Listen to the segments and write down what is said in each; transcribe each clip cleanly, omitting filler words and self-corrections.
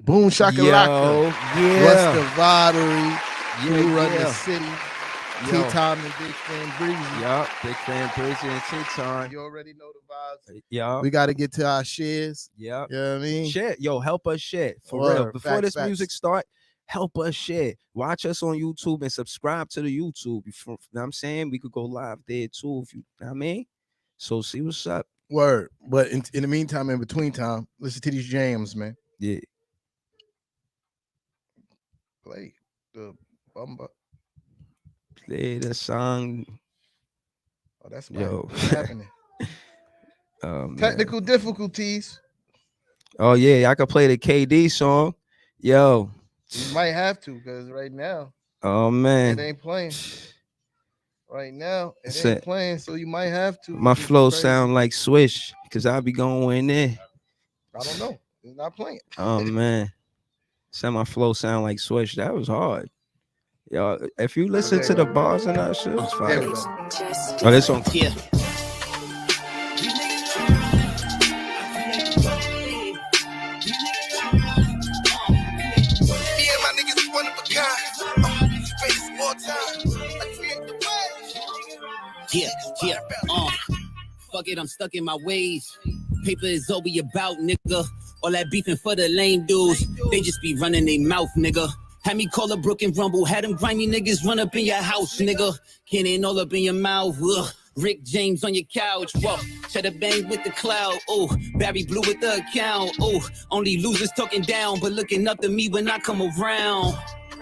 Boom Shakalaka. Yeah. What's the Voddery? You run the yeah. city. Yo. T-Time and Big Fan Breezy. Yup. Big Fan Breezy and T-Time. You already know the vibes. Yeah. We got to get to our shares. Yep. You know what I mean? Share. Yo, help us share. For Word. real. Before Facts, this music start, help us share. Watch us on YouTube and subscribe to the YouTube. You know what I'm saying? We could go live there too if you know what I mean. So see what's up. Word. But in the meantime, in between time, listen to these jams, man. Yeah. Play the bumba. Play the song. Oh, that's Yo. what's happening. Technical difficulties. Oh yeah, I could play the KD song. Yo. You might have to, because right now. Oh man. It ain't playing. Right now, it ain't playing, so you might have to. My flow sound like Swish, because I'll be going in. I don't know. It's not playing. Oh man. Said my flow sound like Swish. That was hard. Yo, if you listen to the bars and that shit, it's fire. Oh, this song. Yeah. Yeah. Fuck it, I'm stuck in my ways. Paper is all we about, nigga. All that beefing for the lame dudes. They just be running their mouth, nigga. Had me call a Brook and Rumble. Had them grimy niggas run up in your house, nigga. Cannon all up in your mouth. Ugh. Rick James on your couch. Whoa. Cheddar bang with the cloud. Oh, Barry Blue with the account. Oh, only losers talking down, but looking up to me when I come around.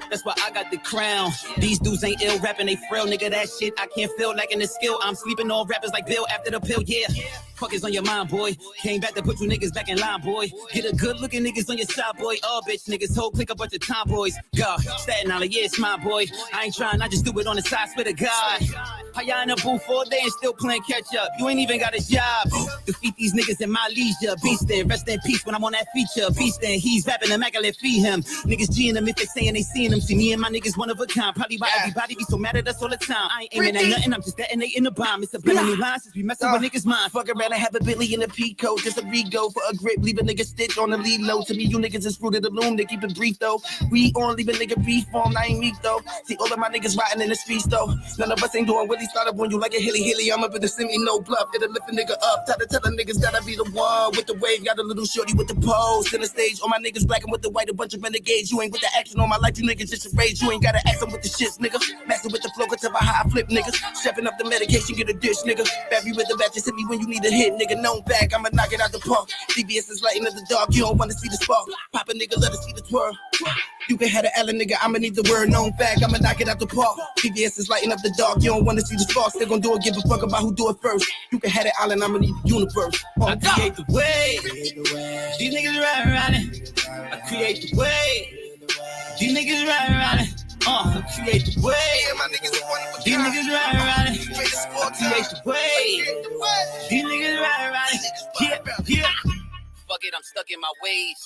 That's why I got the crown. These dudes ain't ill rapping, they frail, nigga. That shit I can't feel lacking the skill. I'm sleeping on rappers like Bill after the pill, yeah. Fuck is on your mind, boy. Came back to put you niggas back in line, boy. Get a good looking niggas on your side, boy. Oh, bitch, niggas, whole click a bunch of tomboys. God, Staten Island, yeah, it's my boy. I ain't trying, I just do it on the side, swear to God. How y'all in the booth all day and still playing catch up? You ain't even got a job. Defeat these niggas in my leisure. Beast there, rest in peace when I'm on that feature. Beast there, he's rapping, immaculate, feed him. Niggas G'ing him if they saying they seeing him. See me and my niggas one of a kind. Probably why everybody be so mad at us all the time. I ain't aiming at nothing, I'm just detonating the bomb. It's a brand new line since we messing with niggas' mind. Fuck around and have a Billy in a Pico. Just a re-go for a grip. Leave a nigga stitch on the lead low. To me, you niggas is fruit of the loom. They keep it brief though. We on leave a nigga brief form. I ain't meek though. See all of my niggas riding in the streets though. None of us ain't doing what he started on you like a hilly. I'm up in the semi, no bluff. It'll lift a nigga up. Tell the niggas gotta be the one with the wave. Got a little shorty with the pose. In the stage, all my niggas black and with the white. A bunch of renegades. You ain't with the action on my life. You niggas just a rage. You ain't gotta ask them with the shits, nigga. Messing with the flow, cause of how I flip, niggas. Stepping up the medication, get a dish, nigga. Barry with the bat, just hit me when you need a hit, nigga. Known back, I'ma knock it out the park. CBS is lighting up the dark. You don't wanna see the spark. Pop a nigga, let us see the twirl. You can have the Allen, nigga. I'ma need the word known back. I'ma knock it out the park. CBS is lighting up the dark. You don't wanna see the spark. Still gonna do it. Give a fuck about who do it first. You can have the Allen. I'ma need the universe. I create the way. These niggas around it. I create the way. These niggas around it. I create the way. These niggas around it. I create the way. These niggas around it. Yeah. Fuck it, I'm stuck in my ways.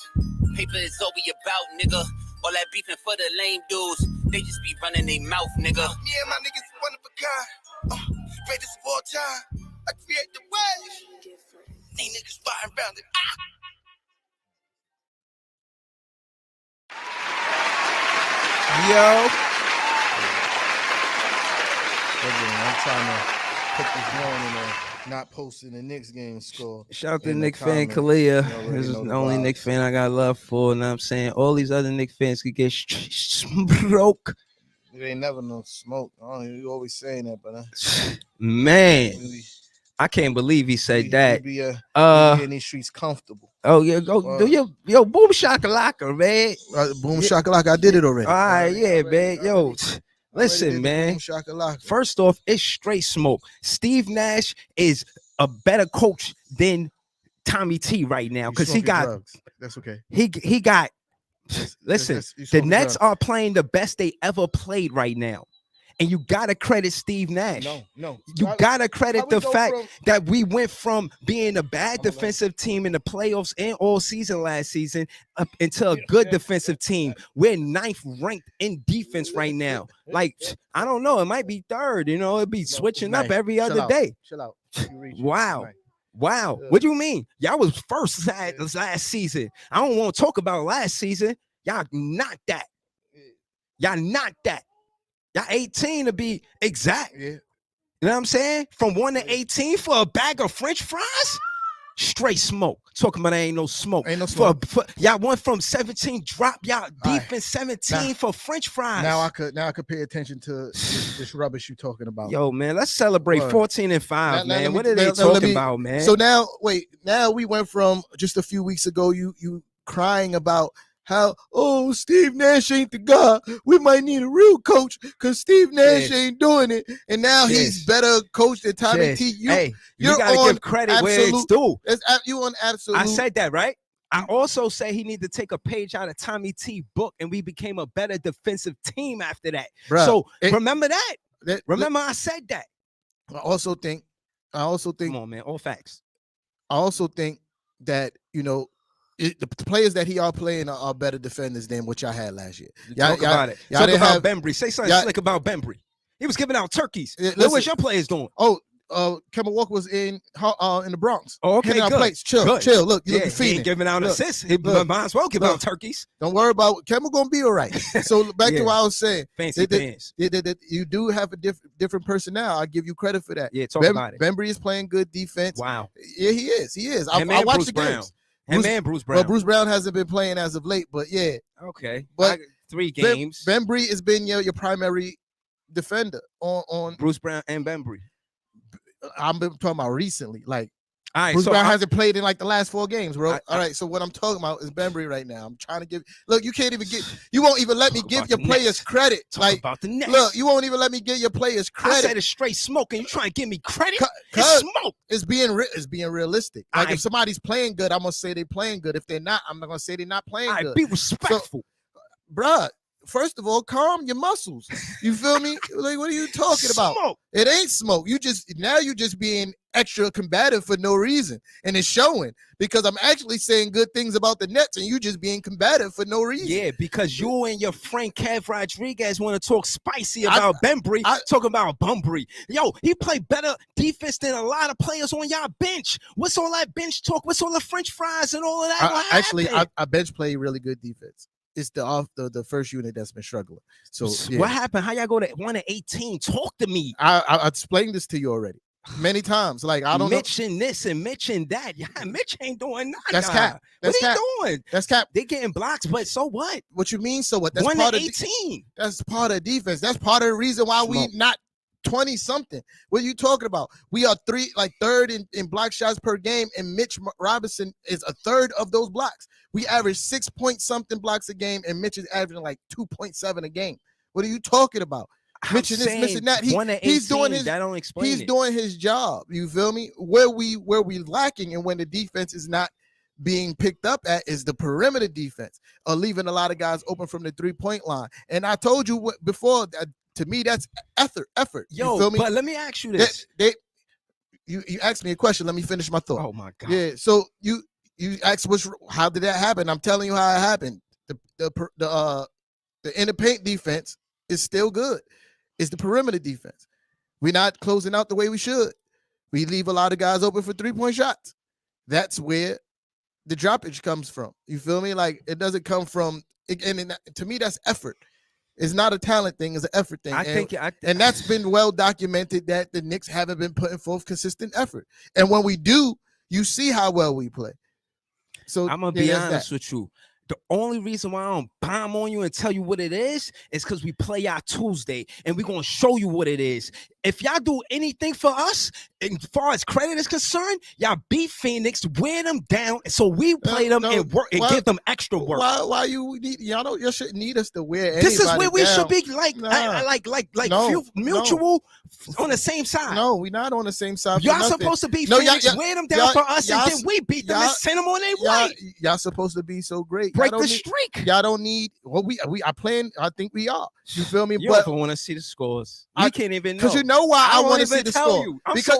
Paper is all we about, nigga. All that beefing for the lame dudes. They just be running their mouth, nigga. Yeah, my niggas one of a kind. Greatest of all time. I create the way. These niggas riding around it. Yo. I'm trying to put this morning on not posting the Knicks game score. Shout out to Nick fan Kalia. This is the only Nick fan I got love for. And I'm saying all these other Nick fans could get broke. It ain't never no smoke. You always saying that, but man, I can't believe he said that. Be in these streets comfortable. Oh yeah, go do your boom shakalaka, man. Boom shakalaka, I did it already. All right, yeah, man. Yo, listen, man. First off, it's straight smoke. Steve Nash is a better coach than Tommy T right now because he got drugs. That's okay. He got. Listen, the Nets are playing the best they ever played right now. And you gotta credit Steve Nash. No. You gotta credit the fact that we went from being a bad defensive team in the playoffs and all season last season up into a good defensive team. We're 9th ranked in defense right now. Like, I don't know, it might be 3rd. You know, it'd be switching up every other day. Chill out. Wow. Wow. What do you mean? Y'all was first last season. I don't want to talk about last season. Y'all not that. Y'all not that. Y'all 18 to be exact. Yeah. You know what I'm saying? From 1 to 18 for a bag of French fries? Straight smoke. Talking about there ain't no smoke. Ain't no smoke. Y'all went from 17 drop. Y'all defense 17 for French fries. Now I could pay attention to this rubbish you talking about. Yo, man, let's celebrate 14-5, man. Now what are they talking about, man? So now we went from just a few weeks ago, you crying about how, Steve Nash ain't the guy. We might need a real coach because Steve Nash ain't doing it. And now he's better coach than Tommy T. You gotta give credit where it's due. You on absolute. I said that, right? I also say he need to take a page out of Tommy T book, and we became a better defensive team after that. Bruh, so remember that. Remember I said that. I also think. Come on, man. All facts. I also think that the players that he are playing are better defenders than what y'all had last year. Talk about it. Talk about Bembry. Say something slick about Bembry. He was giving out turkeys. What was your players doing? Kemba Walker was in the Bronx. Oh, okay, good. Plates. Chill. Look, you looking he ain't giving out assists. He might as well give out turkeys. Don't worry about Kemba gonna be all right. So back to what I was saying. Fancy pants. You do have a different personnel. I give you credit for that. Yeah, talk about it. Bembry is playing good defense. Wow. Yeah, he is. I watched the games. Bruce Brown. Well, Bruce Brown hasn't been playing as of late, but yeah. Okay. But 3 games. Bembry has been your primary defender on Bruce Brown and Bembry. I'm talking about recently. Like, all right, Bruce Brown hasn't played in like the last 4 games, bro. All right, so what I'm talking about is Bembry right now. I'm trying to give. Look, you can't even you won't even let me give your players credit. Talk about the Nets. Look, you won't even let me give your players credit. I said it's straight smoke, and you trying to give me credit? It's smoke. It's being realistic. Like, if somebody's playing good, I'm gonna say they're playing good. If they're not, I'm not gonna say they're not playing good. Be respectful, bruh. First of all, calm your muscles. You feel me? Like, what are you talking about? Smoke. It ain't smoke. You're just being extra combative for no reason, and it's showing because I'm actually saying good things about the Nets, and you just being combative for no reason. Yeah, because you and your friend Kev Rodriguez want to talk spicy about Bembry, talking about Bembry. Yo, he played better defense than a lot of players on y'all bench. What's all that bench talk? What's all the French fries and all of that? I bench play really good defense. It's the first unit that's been struggling. So what happened? How y'all go to 1 to 18? Talk to me. I explained this to you already many times. Like, I don't mention this and mention that. Yeah, Mitch ain't doing nothing. That's cap. What he doing? That's cap. They getting blocks, but so what? What you mean? So what? That's 1 part to of 18. That's part of defense. That's part of the reason why we not 20 something. What are you talking about? We are third in block shots per game, and Mitch Robinson is a third of those blocks. We average 6 point something blocks a game, and Mitch is averaging like 2.7 a game. What are you talking about? Mitch is this, missing that. He's doing his. That don't explain. He's doing his job. You feel me? Where we lacking, and when the defense is not being picked up at, is the perimeter defense, or leaving a lot of guys open from the 3-point line. And I told you before that. To me, that's effort. Yo, you feel me? But let me ask you this. You asked me a question. Let me finish my thought. Oh my God. Yeah. So you asked how did that happen? I'm telling you how it happened. The inner paint defense is still good. It's the perimeter defense. We're not closing out the way we should. We leave a lot of guys open for 3-point shots. That's where the droppage comes from. You feel me? Like, it doesn't come from. And to me, that's effort. It's not a talent thing; it's an effort thing. And that's been well documented that the Knicks haven't been putting forth consistent effort. And when we do, you see how well we play. So I'm gonna be honest with you. The only reason why I don't bomb on you and tell you what it is because we play y'all Tuesday and we're going to show you what it is. If y'all do anything for us, as far as credit is concerned, y'all beat Phoenix, wear them down, so we play them and work and give them extra work. Why you need y'all shouldn't need us to wear anybody This is where we down. should be mutual on the same side. No, we're not on the same side. Y'all supposed to be Phoenix, wear them down for us, and then we beat them and send them on their way. Y'all supposed to be so great. Break the streak. Y'all don't need Well, I think we are. You feel me? You don't want to see the scores. I can't even know. Because you know why I want to see the score. Because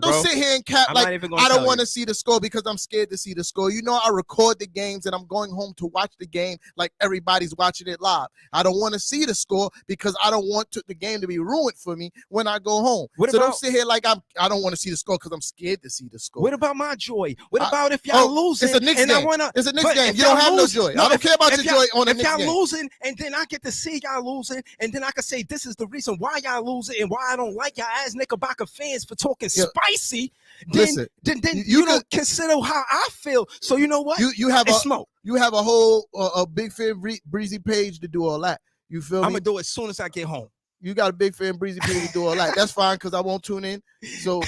don't sit here and cap like I don't want to see the score because I'm scared to see the score. You know, I record the games and I'm going home to watch the game like everybody's watching it live. I don't want to see the score because I don't want the game to be ruined for me when I go home. Don't sit here like I don't want to see the score because I'm scared to see the score. What about my joy? What about if y'all losing? It's a Knicks game. It's a Knicks game. You don't have no joy. I don't care about your joy on a Knicks game. If y'all losing, and then I get to see y'all losing, and then I can say this is the reason why y'all losing and why I don't like y'all as Knickerbocker fans for talking spicy. Then you don't consider how I feel. So you know what? You have smoke. You have a whole a Big Fan Breezy page to do all that. You feel me? I'm gonna do it as soon as I get home. You got a Big Fan Breezy page to do all that. That's fine because I won't tune in. So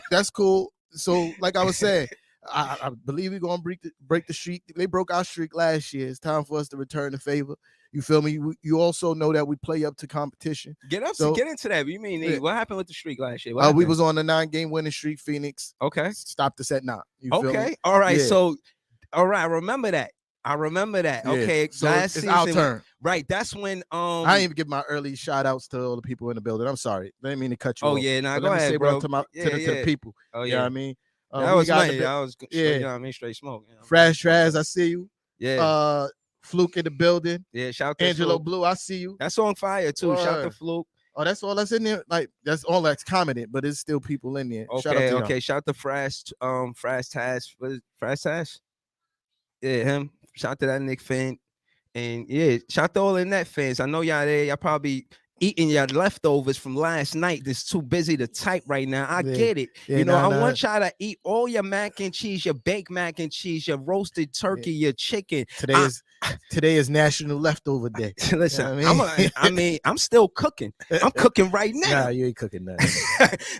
that's cool. So like I was saying, I believe we're gonna break the streak. They broke our streak last year. It's time for us to return the favor. You feel me? You also know that we play up to competition. Get into that. You mean what happened with the streak last year? We was on a 9-game winning streak. Phoenix. Okay. Stopped us at 9. You feel me? All right. Yeah. So, all right. I remember that. Yeah. Okay. So last season, our turn. Right. That's when I didn't even give my early shout outs to all the people in the building. I'm sorry. I didn't mean to cut you off. Yeah. Nah, go ahead, bro. To the people. Oh, yeah. You know what I mean? That was nice. You know what I mean? Straight smoke. You know Fresh Traz, I see you. Yeah. Fluke in the building. Yeah, shout to Angelo Fluke. Blue, I see you. That's on fire too. Shout to Fluke. Oh, that's all that's in there. Like that's all that's commented, but it's still people in there. Okay, shout to Fresh Tash. What is Fresh Tash? Yeah, him. Shout to that Nick fan. And yeah, shout to all the Net fans. I know y'all there. Y'all probably eating your leftovers from last night. That's too busy to type right now. I get it. Yeah, I want y'all to eat all your mac and cheese, your baked mac and cheese, your roasted turkey, your chicken. Today is National Leftover Day. Listen, you know I'm still cooking. I'm cooking right now. Nah, you ain't cooking nothing.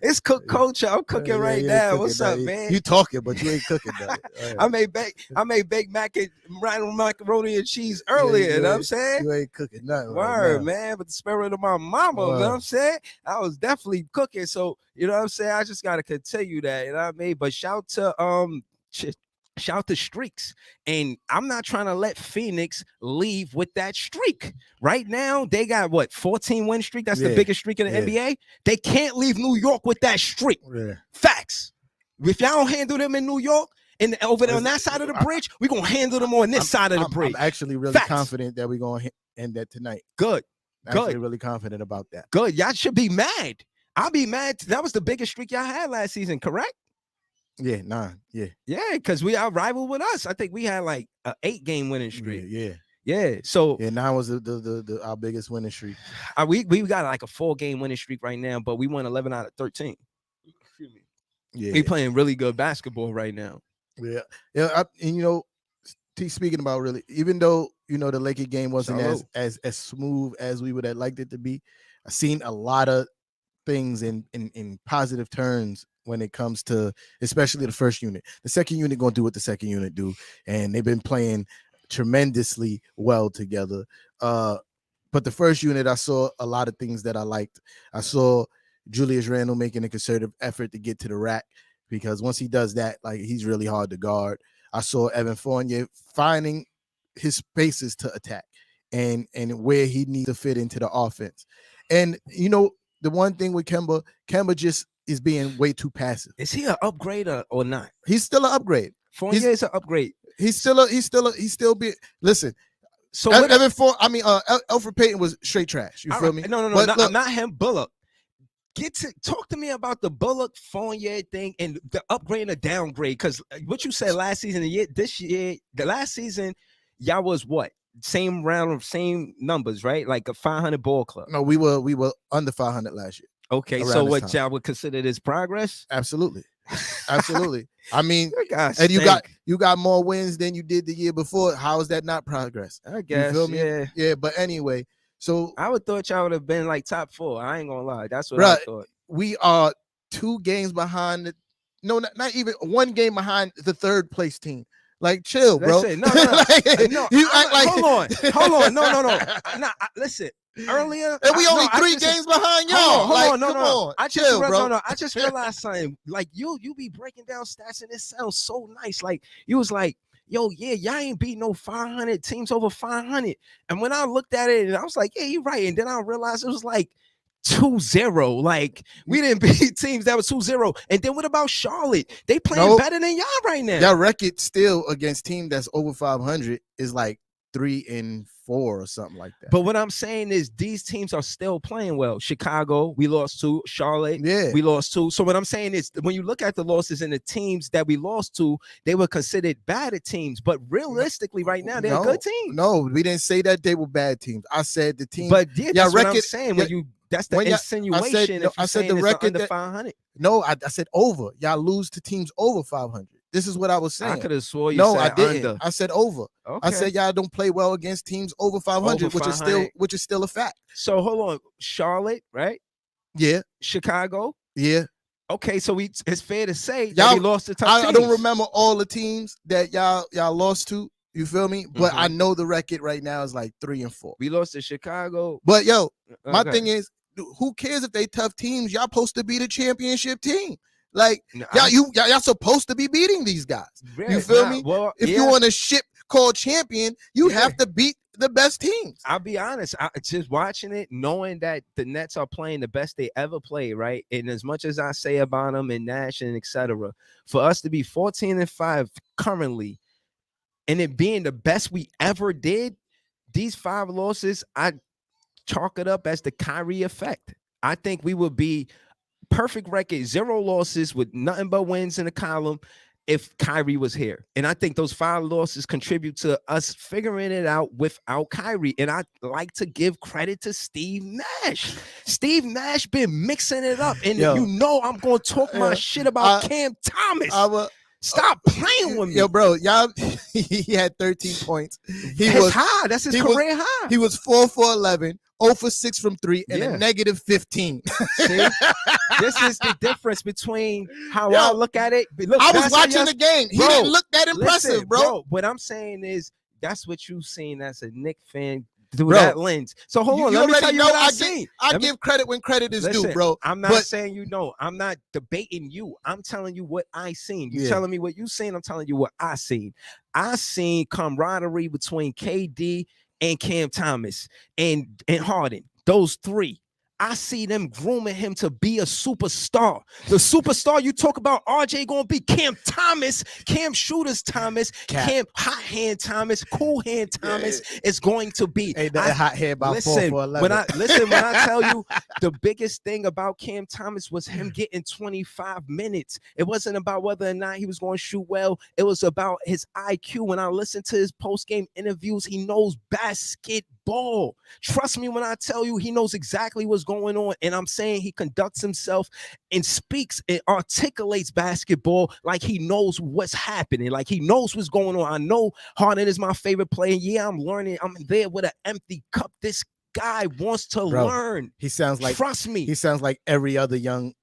It's cook culture. I'm cooking right now. What's up, man? You talking, but you ain't cooking nothing. Right. I made baked macaroni and cheese earlier. You know what I'm saying? You ain't cooking nothing. Word, right man. But the spirit of my mama, you know what I'm saying? I was definitely cooking. So, you know what I'm saying? I just gotta continue that. You know what I mean? But shout to streaks, and I'm not trying to let Phoenix leave with that streak. Right now, they got 14 win streak. That's the biggest streak in the NBA. They can't leave New York with that streak. Yeah. Facts. If y'all don't handle them in New York and over there on that side of the bridge, we're gonna handle them on this side of the bridge. I'm actually really confident that we're gonna end that tonight. Good. Actually really confident about that. Good. Y'all should be mad. I'll be mad. That was the biggest streak y'all had last season, correct? Yeah, 9. Yeah, because we are rival with us. I think we had like an 8-game winning streak. Yeah. So 9 was our biggest winning streak. We got like a 4-game winning streak right now, but we won 11 out of 13. Excuse me. Yeah, we playing really good basketball right now. Yeah. And you know, speaking about really, even though you know the Lakers game wasn't as smooth as we would have liked it to be, I've seen a lot of things in positive turns when it comes to especially the first unit. The second unit gonna do what the second unit do, and they've been playing tremendously well together. But the first unit, I saw a lot of things that I liked. I saw Julius Randle making a concerted effort to get to the rack, because once he does that, like, he's really hard to guard. I saw Evan Fournier finding his spaces to attack and where he needs to fit into the offense. And you know, the one thing with Kemba just is being way too passive. Is he an upgrade or not? He's still an upgrade. Fournier is an upgrade. He's still be. Listen. So Elfrid Payton was straight trash. You feel me? No, not him. Bullock. Talk to me about the Bullock Fournier thing and the upgrade and the downgrade. Because what you said last season, the last season, y'all was what? Same round of same numbers, right? Like a 500 ball club. No, we were under 500 last year. Okay, so what y'all would consider this progress? Absolutely. I mean, and you got more wins than you did the year before. How is that not progress? I guess. You feel me? Yeah. But anyway, so I would thought y'all would have been like top 4. I ain't gonna lie. That's what I thought. We are 2 games behind. Not even 1 game behind the 3rd place team. Like, chill, bro. No. No, you act like. Hold on. No. Listen. Earlier, and we only 3 games behind y'all. Hold on. I just realized something. Like you be breaking down stats, and it sounds so nice. Like you was like, yo, yeah, y'all ain't beat no 500 teams over 500. And when I looked at it, and I was like, yeah, you're right. And then I realized it was like 2-0. Like, we didn't beat teams that was 2-0. And then what about Charlotte? They playing better than y'all right now. Y'all record still against team that's over 500 is like 3-4 or something like that. But what I'm saying is these teams are still playing well. Chicago, we lost to. Charlotte, we lost to. So what I'm saying is when you look at the losses and the teams that we lost to, they were considered bad teams. But realistically, right now, they're good teams. No, we didn't say that they were bad teams. I said the team. But yeah, that's what I'm saying. When you that's the insinuation. I said the record under 500. No, I said over. Y'all lose to teams over 500. This is what I was saying. I could have swore you said I didn't. under. I said over. Okay. I said y'all don't play well against teams over 500, which is still a fact. So hold on, Charlotte, right? Yeah. Chicago. Yeah. Okay, so it's fair to say that we lost to tough teams. I don't remember all the teams that y'all lost to. You feel me? But I know the record right now is like 3-4. We lost to Chicago. But yo, my thing is, who cares if they tough teams? Y'all supposed to be the championship team. Like y'all supposed to be beating these guys. You feel me? Well, if you want a ship called champion, you have to beat the best teams. I'll be honest, just watching it, knowing that the Nets are playing the best they ever played, right? And as much as I say about them and Nash and etc., for us to be 14-5 currently, and it being the best we ever did, these 5 losses, I chalk it up as the Kyrie effect. I think we would be perfect record, 0 losses with nothing but wins in the column if Kyrie was here. And I think those 5 losses contribute to us figuring it out without Kyrie. And I like to give credit to Steve Nash. Steve Nash been mixing it up. And I'm going to talk my shit about Cam Thomas. Stop playing with me. Yo, bro, y'all, he had 13 points. High. That's his career high. He was 4 for 11. 0 for 6 from 3 and a negative 15. See? This is the difference between how I look at it. Look, I was watching the game. He didn't look that impressive, bro. What I'm saying is that's what you've seen as a Knick fan through that lens. So hold on, let me tell you what I've seen. I give credit when credit is due, bro. I'm not saying I'm not debating you. I'm telling you what I seen. You telling me what you seen. I'm telling you what I seen. I seen camaraderie between KD and Cam Thomas and Harden, those 3. I see them grooming him to be a superstar. The superstar you talk about, RJ gonna be Cam Thomas, Cam Shooters Thomas, Cam Hot Hand Thomas, Cool Hand Thomas is going to be. Hey, that hot hand by 4 for 11. When I tell you the biggest thing about Cam Thomas was him getting 25 minutes. It wasn't about whether or not he was going to shoot well. It was about his IQ. When I listened to his post-game interviews, he knows basketball. Trust me when I tell you he knows exactly what's going on. And I'm saying he conducts himself and speaks and articulates basketball like he knows what's happening, like he knows what's going on. I know Harden is my favorite player. Yeah, I'm learning. I'm there with an empty cup. This guy wants to learn. He sounds like, trust me, he sounds like every other young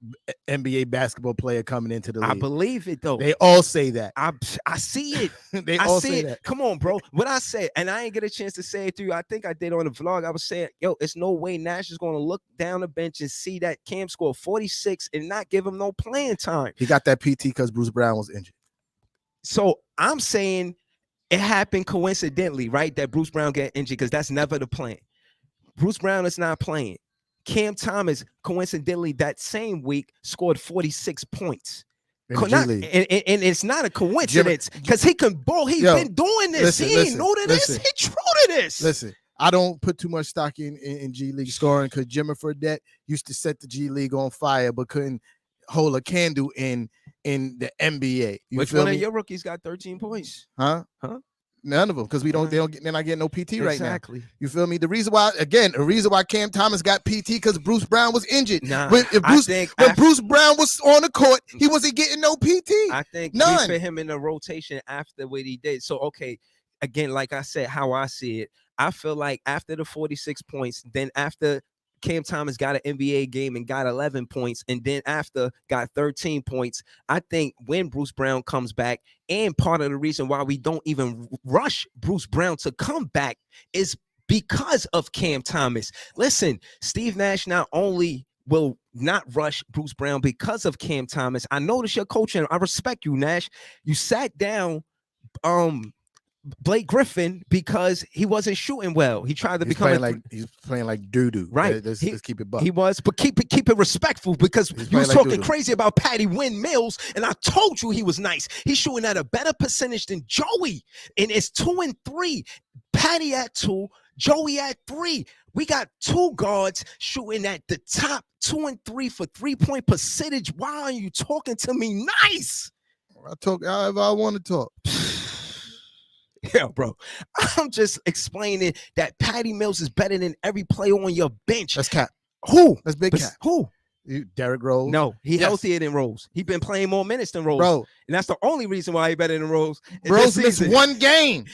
NBA basketball player coming into the league. I believe it though. They all say that. I see it. They all say that. Come on, bro. What I said, and I ain't get a chance to say it to you. I think I did on the vlog. I was saying, yo, it's no way Nash is going to look down the bench and see that Cam score 46 and not give him no playing time. He got that PT because Bruce Brown was injured. So I'm saying it happened coincidentally, right? That Bruce Brown got injured because that's never the plan. Bruce Brown is not playing. Cam Thomas, coincidentally, that same week scored 46 points. And it's not a coincidence because he can ball. He's been doing this. He ain't new to this. He true to this. Listen, I don't put too much stock in G League scoring because Jimmy Fredette used to set the G League on fire but couldn't hold a candle in the NBA. Which one of your rookies got 13 points? Huh? None of them, because they're not getting no PT right now. Exactly. You feel me? The reason why Cam Thomas got PT because Bruce Brown was injured. When Bruce Brown was on the court, he wasn't getting no PT. I think none. We put him in the rotation after what he did. So okay, again, like I said, how I see it, I feel like after the 46 points, then after Cam Thomas got an NBA game and got 11 points, and then after got 13 points. I think when Bruce Brown comes back, and part of the reason why we don't even rush Bruce Brown to come back is because of Cam Thomas. Listen, Steve Nash not only will not rush Bruce Brown because of Cam Thomas. I notice your coaching. I respect you, Nash. You sat down Blake Griffin because he wasn't shooting well. He tried to become he's playing like doo-doo. Right. Let's keep it buck. He was, but keep it respectful because you was like talking doo-doo. crazy about Patty Wynn Mills, and I told you he was nice. He's shooting at a better percentage than Joey, and it's 2 and 3. Patty at 2, Joey at 3. We got 2 guards shooting at the top 2 and 3 for 3-point percentage. Why are you talking to me nice? I talk however I want to talk. Yeah, bro. I'm just explaining that Patty Mills is better than every player on your bench. That's cap. Who? That's big cap. Who? Derrick Rose. No, he's healthier than Rose. He's been playing more minutes than Rose. Bro. And that's the only reason why he's better than Rose. Rose missed 1 game.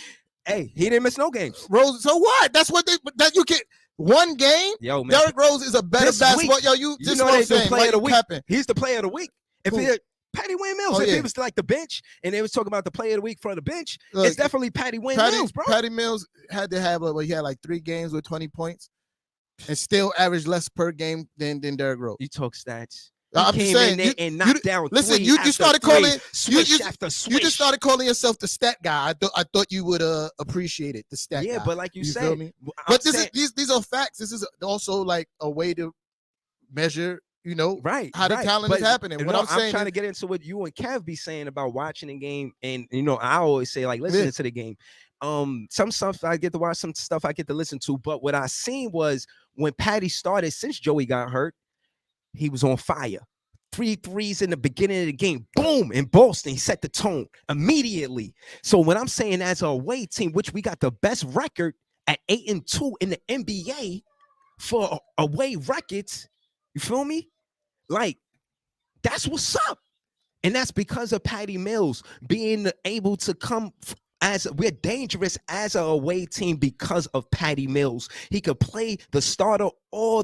Hey, he didn't miss no games. Rose, so what? That's what that you get 1 game. Yo, man. Derrick Rose is a better basketball. Yo, you know what I'm they saying. Player of the week. Capping. He's the player of the week. If he Patty Wynn Mills, if he was like the bench and they was talking about the player of the week for the bench, look, it's definitely Patty Wynn Mills, bro. Patty Mills had to have he had like 3 games with 20 points and still averaged less per game than Derrick Rose. You talk stats. I'm just saying, and knocked down. Listen, you started calling after switch. You just started calling yourself the stat guy. I thought you would appreciate it, the stat guy. Yeah, but like you said, me? But these are facts. This is also like a way to measure, how the talent is happening. What I'm saying, trying to get into what you and Kev be saying about watching the game, and I always say like listening to the game. Some stuff I get to watch, some stuff I get to listen to. But what I seen was when Patty started, since Joey got hurt, he was on fire. 3 threes in the beginning of the game. Boom! In Boston, he set the tone immediately. So what I'm saying, as a away team, which we got the best record at 8-2 in the NBA for away records, you feel me? Like, that's what's up. And that's because of Patty Mills being able to come we're dangerous as an away team because of Patty Mills. He could play the starter or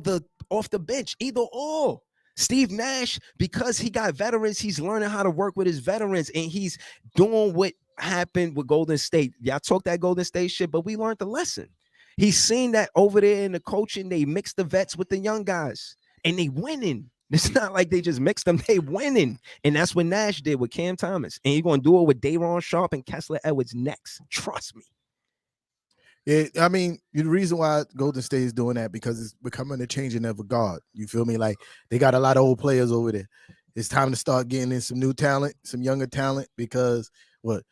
off the bench, either or. Steve Nash, because he got veterans, he's learning how to work with his veterans, and he's doing what happened with Golden State. Y'all talk that Golden State shit, but we learned the lesson. He's seen that over there in the coaching, they mix the vets with the young guys, and they winning. It's not like they just mixed them, they winning. And that's what Nash did with Cam Thomas. And you're going to do it with Day'Ron Sharpe and Kessler Edwards next. Trust me. Yeah, I mean, the reason why Golden State is doing that because it's becoming a changing of a guard. You feel me? Like, they got a lot of old players over there. It's time to start getting in some new talent, some younger talent, because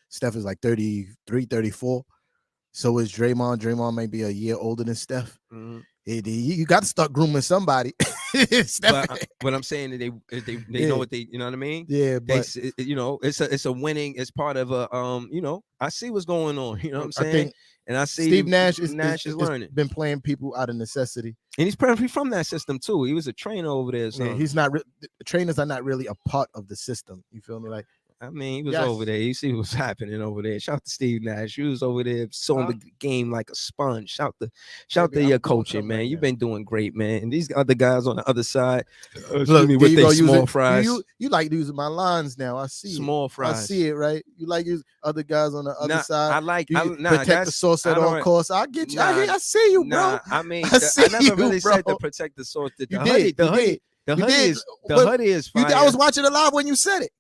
Steph is like 33, 34. So is Draymond. Draymond may be a year older than Steph. Mm-hmm. You got to start grooming somebody. But what I'm saying is they know what they, you know what I mean? Yeah, but it's a winning. It's part of a I see what's going on. You know what I'm saying? And I see Steve Nash is learning. Been playing people out of necessity, and he's probably from that system too. He was a trainer over there. So he's not. Trainers are not really a part of the system. You feel me? Like, I mean, he was over there. You see what's happening over there. Shout out to Steve Nash. He was over there sewing the game like a sponge. Shout to your coaching, man. You've been doing great, man. And these other guys on the other side, look, with their small fries. You like using my lines now. I see small fries. I see it, right? You like using other guys on the other side. I like protect the source at all costs. I get you. I see you, bro. I mean, I never really said to protect the source. The hoodie is fire. I was watching it live when you said it.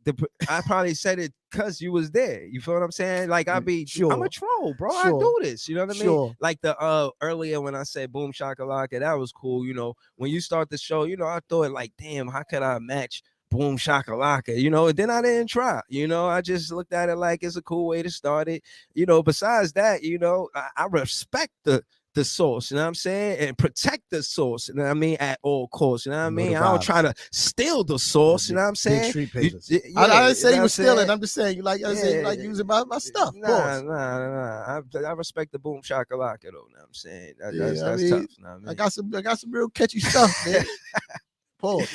I probably said it because you was there. You feel what I'm saying? Like, I'm a troll, bro. I do this. You know what I mean? Like the earlier when I said Boom Shakalaka, that was cool. You know, when you start the show, I thought like, damn, how could I match Boom Shakalaka? And then I didn't try. I just looked at it like it's a cool way to start it. Besides that, I respect the source, you know what I'm saying, and protect the source, you know what I mean, at all costs, you know what I mean. I don't try to steal the source, you know what I'm saying. Street papers. I didn't say you were stealing. I'm just saying you like using my stuff. Nah. I respect the Boom Shakalaka though. You know what I'm saying? That's tough. You know what I mean? I got some real catchy stuff, man. Pause.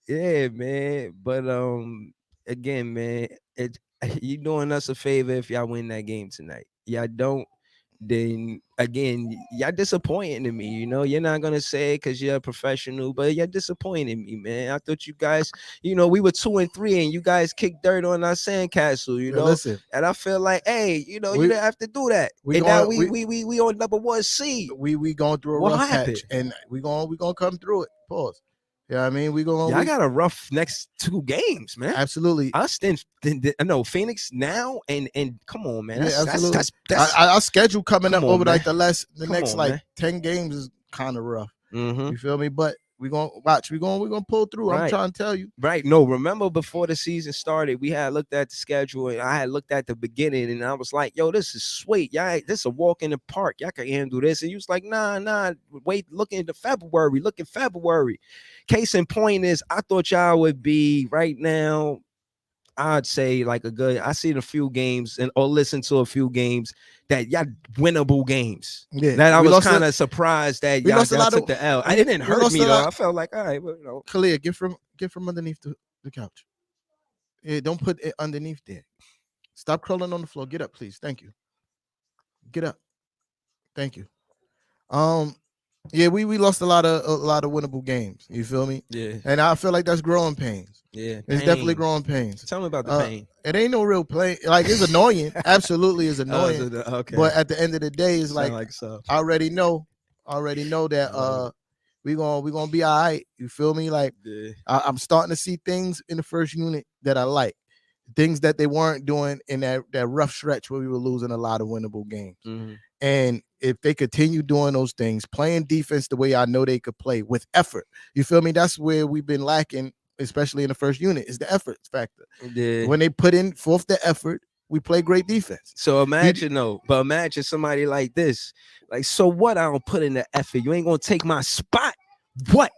Yeah, man. But again, man, you doing us a favor if y'all win that game tonight. Y'all don't, then again, y'all disappointing to me. You're not gonna say it because you're a professional, but you're disappointing me, man. I thought you guys, we were 2 and 3, and you guys kicked dirt on our sandcastle, Listen, and I feel like, hey, you didn't have to do that. Now we on number 1 seed. We going through a rough patch, and we gonna come through it. Pause. Yeah, I mean, I got a rough next 2 games, man. Absolutely. Us no Phoenix now and come on, man. Absolutely. That's our schedule coming up over man. like the next 10 games is kind of rough. You feel me? But we're gonna watch. We're gonna pull through. Right. I'm trying to tell you. Right. No, remember before the season started, we had looked at the schedule and I had looked at the beginning and I was like, yo, this is sweet. Y'all, this is a walk in the park. Y'all can handle this. And you was like, nah, wait, look into February. Look at February. Case in point is I thought y'all would be right now. I'd say like I seen a few games or listen to a few games that y'all winnable games. Yeah, that I was kind of surprised that y'all took the L. It didn't hurt me though. I felt like, all right, well, Khalil, get from underneath the couch. Yeah, don't put it underneath there. Stop crawling on the floor. Get up, please. Thank you. Get up. Thank you. Yeah, we lost a lot of winnable games. You feel me? Yeah. And I feel like that's growing pains. Yeah, it's definitely growing pains. Tell me about the pain. It ain't no real pain. Like it's annoying. Absolutely, is annoying. Okay. But at the end of the day, it's like so. I already know that we gonna be all right. You feel me? Like I'm starting to see things in the first unit that I like. Things that they weren't doing in that rough stretch where we were losing a lot of winnable games. And if they continue doing those things, playing defense the way I know they could play with effort, you feel me? That's where we've been lacking, especially in the first unit, is the effort factor. Yeah. When they put in forth the effort, we play great defense. So imagine somebody like this. Like, so what? I don't put in the effort. You ain't gonna take my spot. What?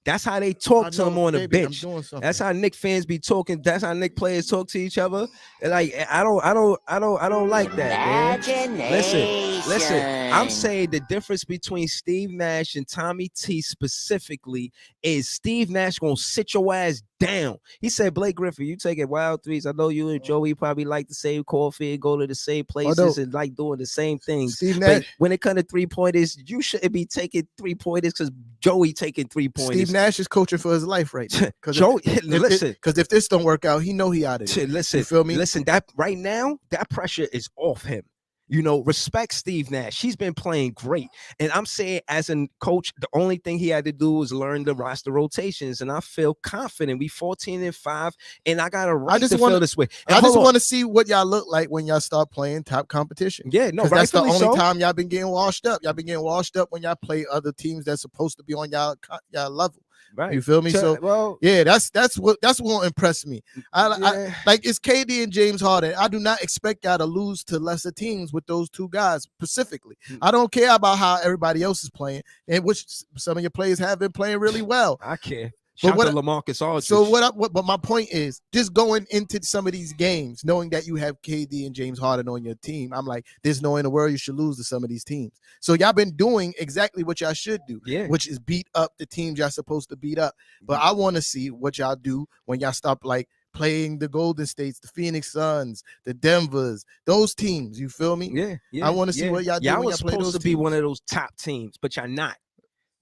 That's how they talk to him on the bench. That's how Knicks fans be talking. That's how Knicks players talk to each other. Like I don't like that, man. Listen. I'm saying the difference between Steve Nash and Tommy T specifically is Steve Nash gonna sit your ass down. He said, Blake Griffin, you taking wild threes. I know you and Joey probably like the same coffee and go to the same places and like doing the same things. Steve Nash, but when it comes to 3-pointers, you shouldn't be taking 3-pointers because Joey taking 3-pointers. Steve Nash is coaching for his life right now. Because if this don't work out, he know he out of it. Listen, you feel me? Listen, that right now, that pressure is off him. You know, respect Steve Nash. He's been playing great. And I'm saying as a coach, the only thing he had to do was learn the roster rotations. And I feel confident. We 14-5, and I got a right to feel this way. And I just want to see what y'all look like when y'all start playing top competition. Yeah, no, that's the only time y'all been getting washed up. Y'all been getting washed up when y'all play other teams that's supposed to be on y'all level. Right. You feel me? So yeah, that's what impressed me. I like it's KD and James Harden. I do not expect y'all to lose to lesser teams with those two guys specifically. I don't care about how everybody else is playing, and which some of your players have been playing really well. I care. Shout out to LaMarcus Aldridge. So but my point is, just going into some of these games, knowing that you have KD and James Harden on your team, I'm like, there's no way in the world you should lose to some of these teams. So y'all been doing exactly what y'all should do, which is beat up the teams y'all supposed to beat up. But I want to see what y'all do when y'all stop like playing the Golden States, the Phoenix Suns, the Denvers, those teams. You feel me? Yeah. I want to see what y'all do. Y'all when was y'all play supposed those to be teams. one of those top teams, but y'all not.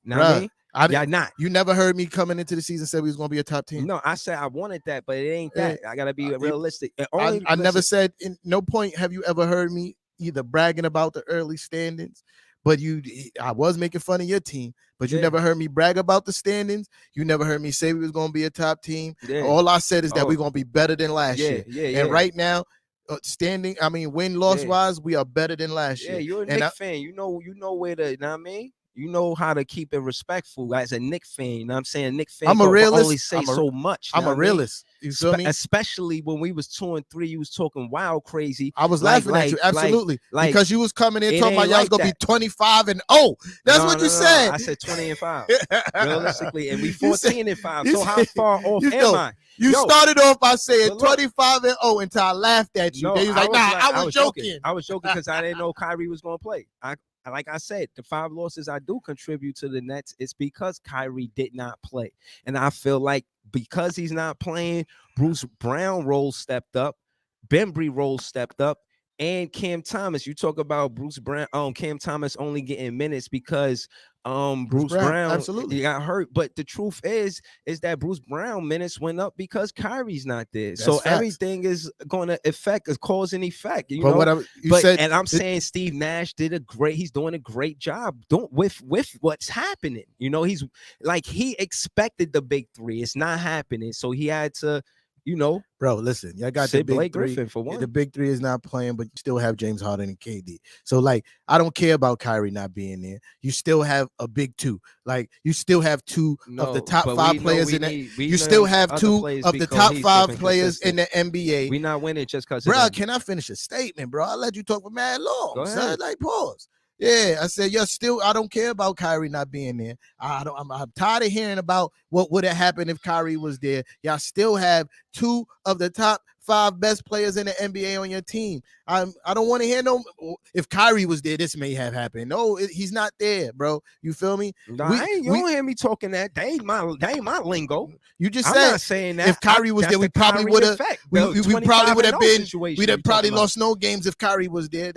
Know what I mean? Y'all not. You never heard me coming into the season said we was gonna be a top team. No, I said I wanted that, but it ain't that. I gotta be realistic. I never said in no point have you ever heard me either bragging about the early standings, but I was making fun of your team, but you never heard me brag about the standings. You never heard me say we was gonna be a top team. All I said is that we're gonna be better than last year. And right now, win-loss wise, we are better than last year. Yeah, you're a Knicks fan. You know where to, you know what I mean? You know how to keep it respectful as a Knicks fan. You know what I'm saying? Knicks fan, I'm a realist. Only say so much. I'm a realist. You feel me? Especially when we was 2-3, you was talking wild crazy. I was laughing at you, absolutely, because you was coming in talking about y'all was gonna be 25-0. That's what you said. I said 20-5. Realistically, and we 14-5. So how far off am I? You started off by saying 25-0 until I laughed at you. They was like, nah, I was joking. I was joking because I didn't know Kyrie was gonna play. Like I said, the 5 losses I do contribute to the Nets. It's because Kyrie did not play. And I feel like because he's not playing, Bruce Brown role stepped up, Bembry role stepped up, and Cam Thomas. You talk about Bruce Brown. Cam Thomas only getting minutes because Bruce Brown absolutely he got hurt. But the truth is that Bruce Brown minutes went up because Kyrie's not there. That's so facts. Everything is going to affect a cause and effect. You but know. And I'm saying Steve Nash he's doing a great job with what's happening. You know, he's like he expected the big three. It's not happening, so he had to. You know, bro, listen, y'all got the big Blake three. Griffin for one. The big three is not playing, but you still have James Harden and KD. So, like, I don't care about Kyrie not being there. You still have a big two. Like, you still have two of the top 5 players in it. You still have 2 of the top 5 players in the NBA. We not winning just because. Bro, can I finish a statement, bro? I let you talk for mad long. Son. Like, pause. Yeah, I said, I don't care about Kyrie not being there. I'm tired of hearing about what would have happened if Kyrie was there. Y'all still have 2 of the top 5 best players in the NBA on your team. I don't want to hear if Kyrie was there, this may have happened. No, he's not there, bro. You feel me? No, you don't hear me talking that. They ain't my lingo. You just I'm said not saying that. If Kyrie was there, we probably would have. We probably would have been. We'd have probably lost no games if Kyrie was there.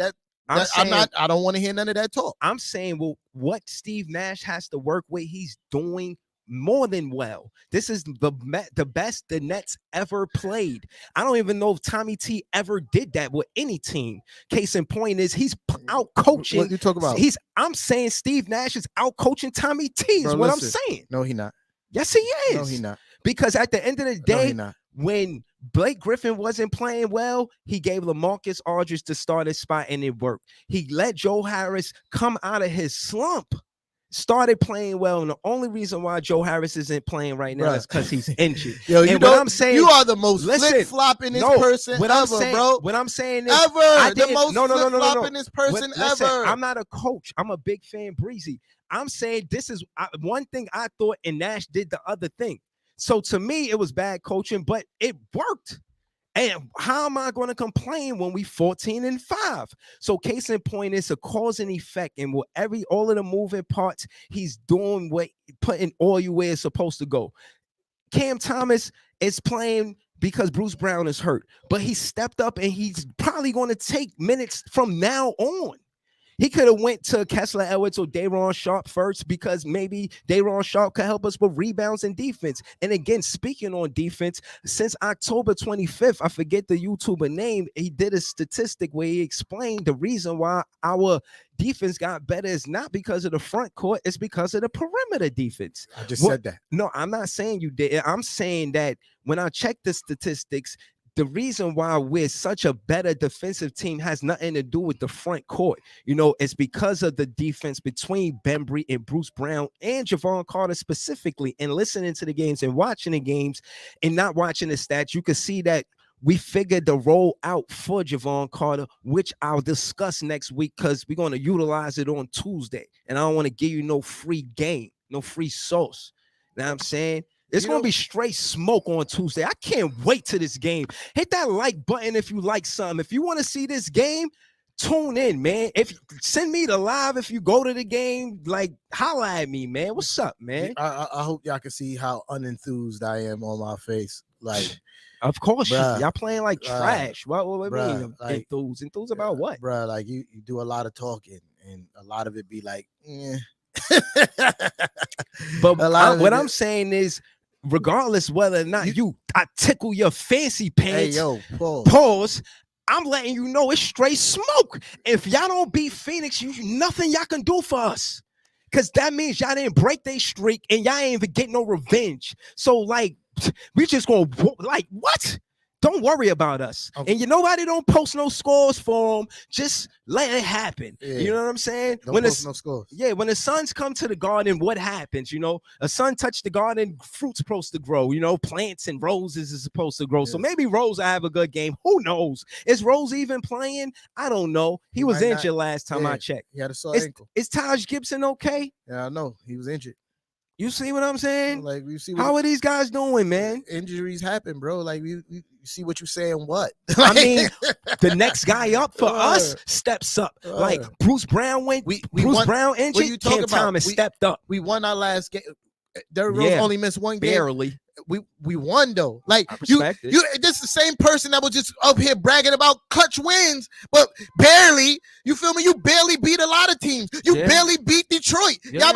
I don't want to hear none of that talk. I'm saying, well, what Steve Nash has to work with, he's doing more than well. This is the best the Nets ever played. I don't even know if Tommy T ever did that with any team. Case in point is he's out coaching. What you talk about? I'm saying Steve Nash is out coaching Tommy T. Is what I'm saying. No, he not. Yes, he is. No, he not. Because at the end of the day, no, when Blake Griffin wasn't playing well, he gave LaMarcus Aldridge the starting spot and it worked. He let Joe Harris come out of his slump, started playing well, and the only reason why Joe Harris isn't playing right now is because he's injured. Yo, I'm saying, you are the most flip-floppingest person ever, bro. What I'm saying is the most flip-floppingest person listen, ever. I'm not a coach. I'm a big fan, Breezy. I'm saying this is one thing I thought, and Nash did the other thing. So to me, it was bad coaching, but it worked. And how am I going to complain when we 14-5? So case in point, it's a cause and effect. And with all of the moving parts, he's doing putting oil where it's supposed to go. Cam Thomas is playing because Bruce Brown is hurt, but he stepped up and he's probably going to take minutes from now on. He could have went to Kessler Edwards or Day'Ron Sharpe first because maybe Day'Ron Sharpe could help us with rebounds and defense. And again, speaking on defense, since October 25th, I forget the YouTuber name, he did a statistic where he explained the reason why our defense got better is not because of the front court, it's because of the perimeter defense. I just said that. No, I'm not saying you did. I'm saying that when I checked the statistics, the reason why we're such a better defensive team has nothing to do with the front court. You know, it's because of the defense between Bembry and Bruce Brown and Javon Carter specifically. And listening to the games and watching the games and not watching the stats, you can see that we figured the role out for Javon Carter, which I'll discuss next week because we're going to utilize it on Tuesday. And I don't want to give you no free game, no free sauce. Know what I'm saying? It's going to be straight smoke on Tuesday. I can't wait to this game. Hit that like button if you like something. If you want to see this game, tune in, man. Send me the live if you go to the game. Like, holla at me, man. What's up, man? I hope y'all can see how unenthused I am on my face. Like, of course, y'all playing like trash. What mean? Like, enthused about what? Bro, like you do a lot of talking and a lot of it be like, But I'm saying is, regardless whether or not I tickle your fancy pants, hey, yo, pause, I'm letting you know it's straight smoke. If y'all don't beat Phoenix, nothing y'all can do for us. Because that means y'all didn't break their streak and y'all ain't even get no revenge. So, like, we just gonna, like, what? Don't worry about us. Okay. And nobody don't post no scores for them. Just let it happen. Yeah. You know what I'm saying? Don't post no scores. Yeah, when the Suns come to the garden, what happens? You know, a sun touch the garden, fruit's supposed to grow. You know, plants and roses is supposed to grow. Yes. So maybe Rose will have a good game. Who knows? Is Rose even playing? I don't know. He was injured last time I checked. He had a sore ankle. Is Taj Gibson okay? Yeah, I know. He was injured. You see what I'm saying? Like, you see how are these guys doing, man? Injuries happen, bro. Like, you see what you're saying. What? I mean, the next guy up for us steps up. Like Bruce Brown went. Bruce Brown injured. Cam Thomas stepped up. We won our last game. Derrick Rose only missed one game. Barely. we won though. Like I respect it. This is the same person that was just up here bragging about clutch wins, but barely. You feel me? You barely beat a lot of teams. You barely beat Detroit. Yeah.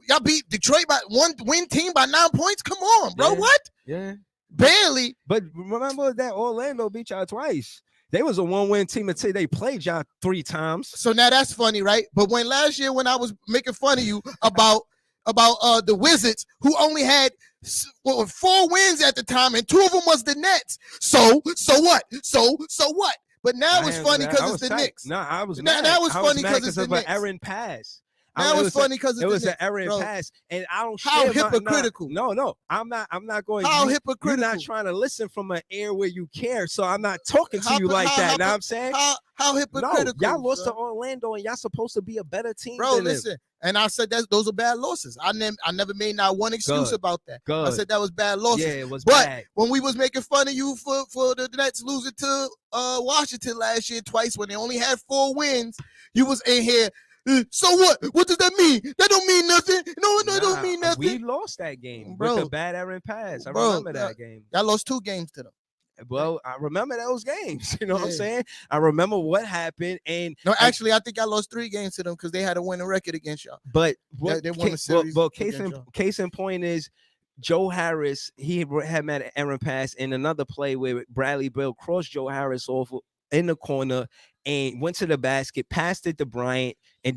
Y'all beat Detroit by one win team by 9 points. Come on, bro. What? Yeah. Barely. But remember that Orlando beat y'all twice. They was a 1-win team until they played y'all 3 times. So now that's funny, right? But when last year when I was making fun of you about the Wizards, who only had 4 wins at the time, and 2 of them was the Nets. So what? So what? But now it's funny because it's the Knicks. No, I was mad. That was funny because it's the Knicks. Errant pass. That was funny because it was an errant pass, and I don't. How hypocritical? No, I'm not going. How hypocritical? You're not trying to listen from an air where you care, so I'm not talking to you like that. Know what I'm saying? How hypocritical? No, y'all lost to Orlando, and y'all supposed to be a better team. Bro, than listen, them. and I said that those are bad losses. I never made not one excuse about that. Good. I said that was bad losses. Yeah, it was but bad. When we was making fun of you for the Nets losing to Washington last year twice when they only had 4 wins, you was in here. So what? What does that mean? That don't mean nothing. No, it don't mean nothing. We lost that game, bro. With the bad errant pass. I remember that game. Y'all lost 2 games to them. Well, I remember those games. You know what I'm saying? I remember what happened. And no, actually, I think I lost 3 games to them because they had a winning record against y'all. But they won the series. Well, case in point is Joe Harris. He had made an errant pass in another play where Bradley Beal crossed Joe Harris off in the corner and went to the basket, passed it to Bryant, and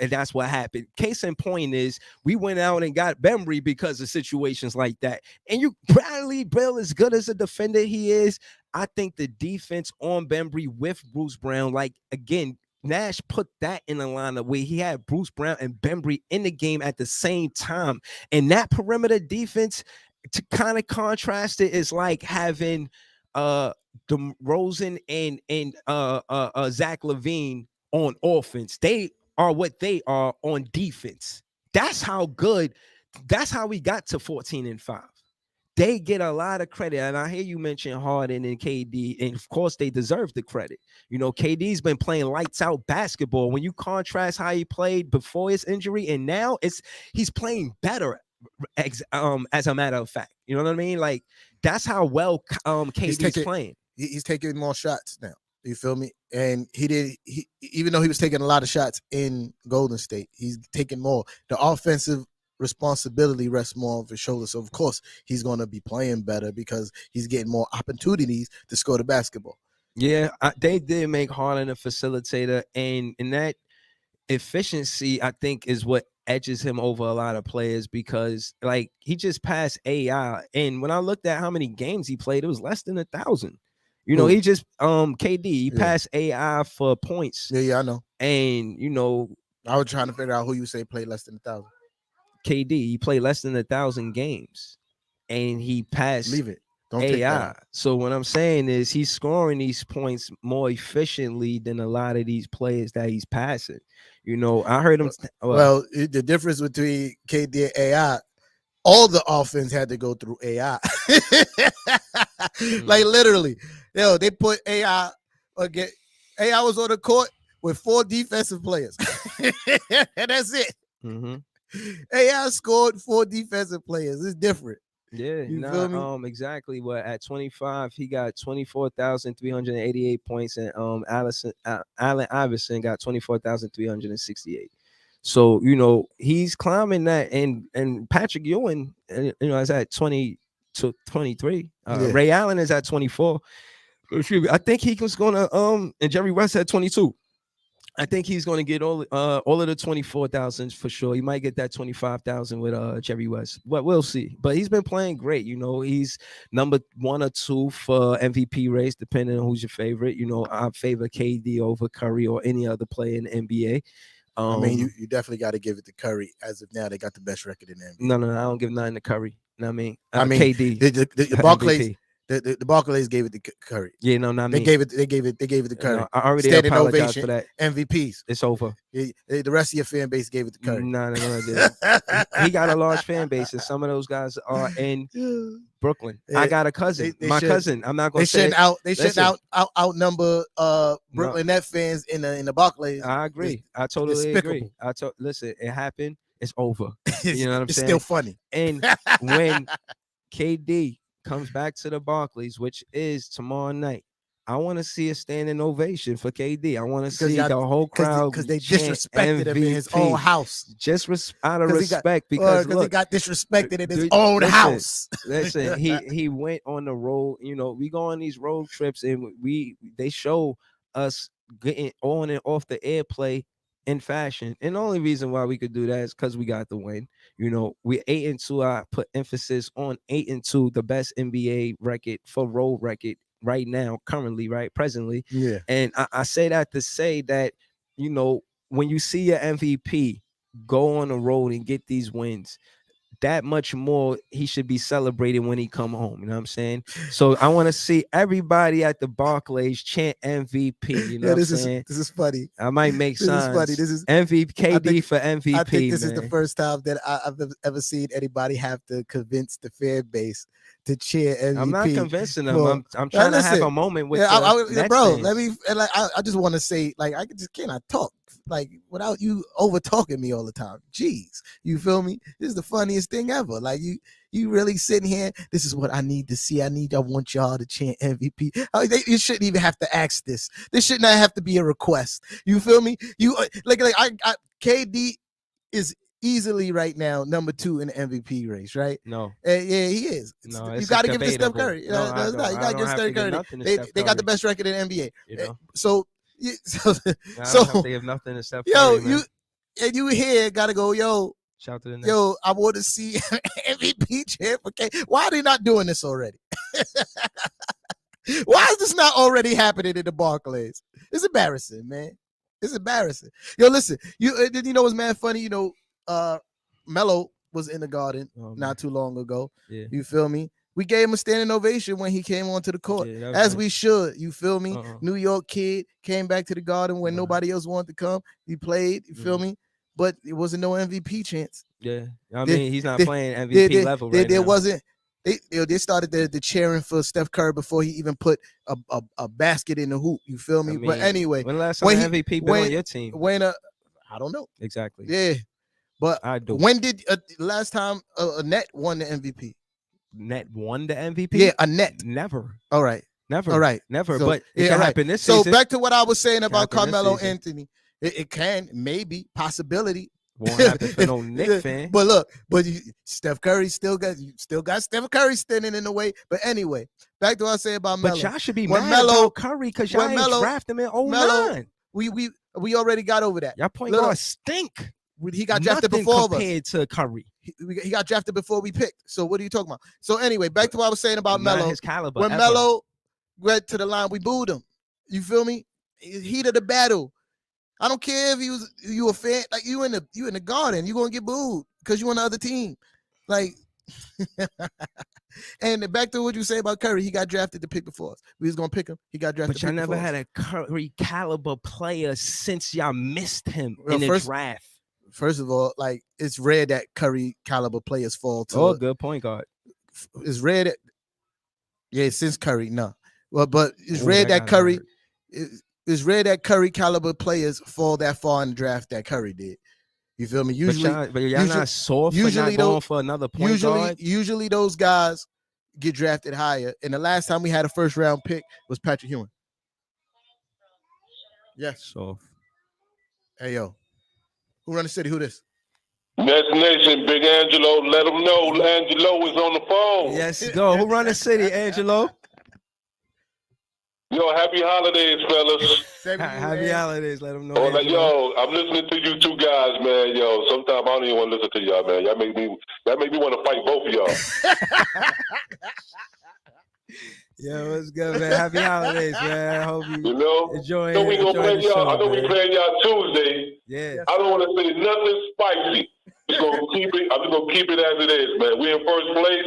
that's what happened. Case in point is we went out and got Bembry because of situations like that. And Bradley Beal, as good as a defender he is, I think the defense on Bembry with Bruce Brown, like again, Nash put that in the lineup where he had Bruce Brown and Bembry in the game at the same time. And that perimeter defense, to kind of contrast it, is like having DeRozan and Zach LaVine on offense. They are what they are on defense. That's how we got to 14-5. They get a lot of credit, and I hear you mention Harden and KD, and of course they deserve the credit. You know, KD's been playing lights out basketball. When you contrast how he played before his injury and now, he's playing better. As a matter of fact, you know what I mean? Like that's how well KD's playing. He's taking more shots now. You feel me? And even though he was taking a lot of shots in Golden State, he's taking more. The offensive responsibility rests more on his shoulders. So of course he's going to be playing better because he's getting more opportunities to score the basketball. Yeah, they did make Harden a facilitator, and that efficiency, I think, is what edges him over a lot of players because like he just passed AI. And when I looked at how many games he played, it was less than 1,000. You know, he just KD passed AI for points. Yeah, I know. And you know, I was trying to figure out who you say played less than 1,000. KD, he played less than 1,000 games, and he passed. Leave it. Don't AI. take that. So what I'm saying is he's scoring these points more efficiently than a lot of these players that he's passing. You know, I heard him. Well, the difference between KD and AI, all the offense had to go through AI. Like literally, they put AI again. AI was on the court with 4 defensive players, and that's it. Mm-hmm. AI scored 4 defensive players. It's different. Yeah, exactly. But at 25, he got 24,388 points, and Allen Iverson got 24,368. So you know he's climbing that, and Patrick Ewing, you know, is at 20 to 23. Ray Allen is at 24. I think he was gonna and Jerry West at 22. I think he's going to get all of the 24,000 for sure. He might get that 25,000 with Jerry West, but we'll see. But he's been playing great. You know, he's number 1 or 2 for MVP race, depending on who's your favorite. You know, I favor KD over Curry or any other player in the NBA. I mean, you definitely got to give it to Curry. As of now, they got the best record in the NBA. No, I don't give nothing to Curry. You know what I mean? KD. The Barclays. The Barclays gave it to Curry. Yeah, no, not me. They gave it to Curry. No, I already Standing apologized ovation, for that. MVPs. It's over. The rest of your fan base gave it to Curry. No, he got a large fan base, and some of those guys are in Brooklyn. Yeah, I got a cousin. My cousin. I'm not going to say they shouldn't outnumber Brooklyn Net fans in the Barclays. I agree. I totally agree. Listen, it happened. it's over. You know what I'm it's saying? still funny. And when KD comes back to the Barclays, which is tomorrow night, I want to see a standing ovation for KD. I want to see the whole crowd because they chant disrespected him in his MVP. own house. Just out of respect, because he got disrespected in his own house. Listen, he went on the road. You know, we go on these road trips and they show us getting on and off the airplay in fashion. And the only reason why we could do that is because we got the win. You know, we're 8-2. I put emphasis on 8-2, the best NBA record for road record right now, currently, right, presently. Yeah. And I say that to say that, you know, when you see your MVP go on the road and get these wins, that much more he should be celebrating when he come home. You know what I'm saying? So I want to see everybody at the Barclays chant MVP. You know what I'm saying? This is funny. I might make signs. This is funny. This is MVP, KD for MVP. I think this is the first time that I've ever seen anybody have to convince the fan base to cheer MVP. I'm not convincing them. I'm trying to have a moment with bro. fans. Let me. Like, I just want to say, like, I just cannot talk like without you over talking me all the time. Jeez, you feel me? This is the funniest thing ever. Like you really sitting here. This is what I need to see. I want y'all to chant MVP. You shouldn't even have to ask this. This should not have to be a request. You feel me? You like KD is easily right now number 2 in the MVP race, right? No. Yeah, he is. No, you got to give it to Steph Curry. You got to give Steph Curry. They got the best record in the NBA. You know? So I don't have to give nothing to Steph Curry, you here got to go, yo. Shout to the Nets. Yo, I want to see MVP champ. Okay, why are they not doing this already? Why is this not already happening in the Barclays? It's embarrassing, man. It's embarrassing. Yo, listen, you know what's mad funny? You know, Melo was in the Garden not too long ago. Yeah. You feel me? We gave him a standing ovation when he came onto the court, as we should. You feel me? New York kid came back to the Garden when nobody else wanted to come. He played. You feel me? But it wasn't no MVP chance. Yeah, I mean he's not playing MVP level right now. There wasn't. They started the cheering for Steph Curry before he even put a basket in the hoop. You feel me? I mean, but anyway, when last time MVP been on your team? When I don't know exactly. Yeah, but I do. When did last time a net won the MVP? Net won the MVP? Yeah, a net. Never. All right. Never. All right. Never. So, but it can happen this season. So back to what I was saying about Carmelo Anthony. It can, maybe, possibility. Won't happen for no Knicks fan. But look, Steph Curry still got Steph Curry standing in the way. But anyway, back to what I say about Melo. But y'all should be mad about Curry because y'all ain't draft him in 09. We already got over that. Y'all point guard stink. He got drafted before compared to Curry. He got drafted before we picked. So what are you talking about? So anyway, back to what I was saying about Melo. His caliber. When Melo went to the line, we booed him. You feel me? Heat of the battle. I don't care if you a fan, like you in the Garden, you're gonna get booed because you on the other team. Like and back to what you say about Curry, he got drafted to pick before us. We was gonna pick him. He got drafted. But y'all never had a Curry caliber player since y'all missed him in the draft. First of all, like it's rare that Curry caliber players fall to. Good point guard. It's rare that since Curry, no. Well, but it's rare that Curry. It's rare that Curry caliber players fall that far in the draft that Curry did. You feel me? Usually, but y'all not soft for not going for another point guard. Usually those guys get drafted higher. And the last time we had a first round pick was Patrick Ewing. Yes. Soft. Hey yo, who run the city? Who this? Nets Nation, Big Angelo. Let them know Angelo is on the phone. Yes, go. Who run the city, Angelo? Yo, happy holidays, fellas. Happy holidays. Let them know. Oh, like, yo, I'm listening to you two guys, man. Yo, sometimes I don't even want to listen to y'all, man. Y'all make me want to fight both of y'all. Yeah, what's good, man? Happy holidays, man. I hope you enjoy. So we gonna play y'all. I know we playing y'all Tuesday. Yeah. I don't want to say nothing spicy. We're gonna keep it. I'm just gonna keep it as it is, man. We in first place.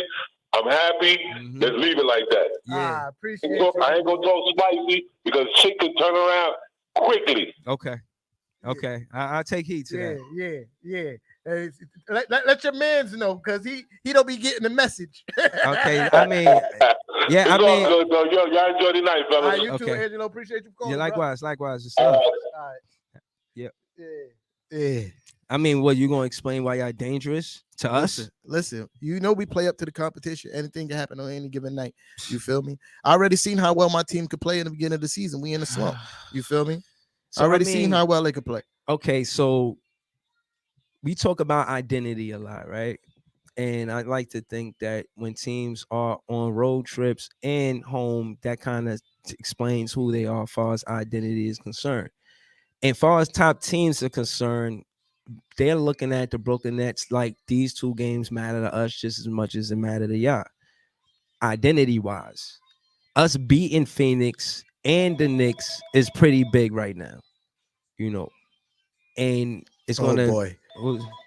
I'm happy. Let's leave it like that. Yeah, I appreciate it. I ain't gonna talk spicy because shit can turn around quickly. Okay. I'll take heed to that. Yeah. Let your mans know because he don't be getting the message. Okay, I mean, yeah, it's all good, though. Yo, y'all enjoy the night, fellas. All right, you too, Angelo. Appreciate you calling. Yeah, likewise. All right. Yep. Yeah. I mean, what, you gonna explain why y'all dangerous to us? Listen, you know we play up to the competition. Anything can happen on any given night. You feel me? I already seen how well my team could play in the beginning of the season. We in the slump. You feel me? So I already seen how well they could play. Okay, so we talk about identity a lot, right? And I like to think that when teams are on road trips and home, that kind of explains who they are as far as identity is concerned. And far as top teams are concerned, they're looking at the Brooklyn Nets like these two games matter to us just as much as it matter to y'all. Identity-wise, us beating Phoenix and the Knicks is pretty big right now, you know. And it's gonna. Oh boy,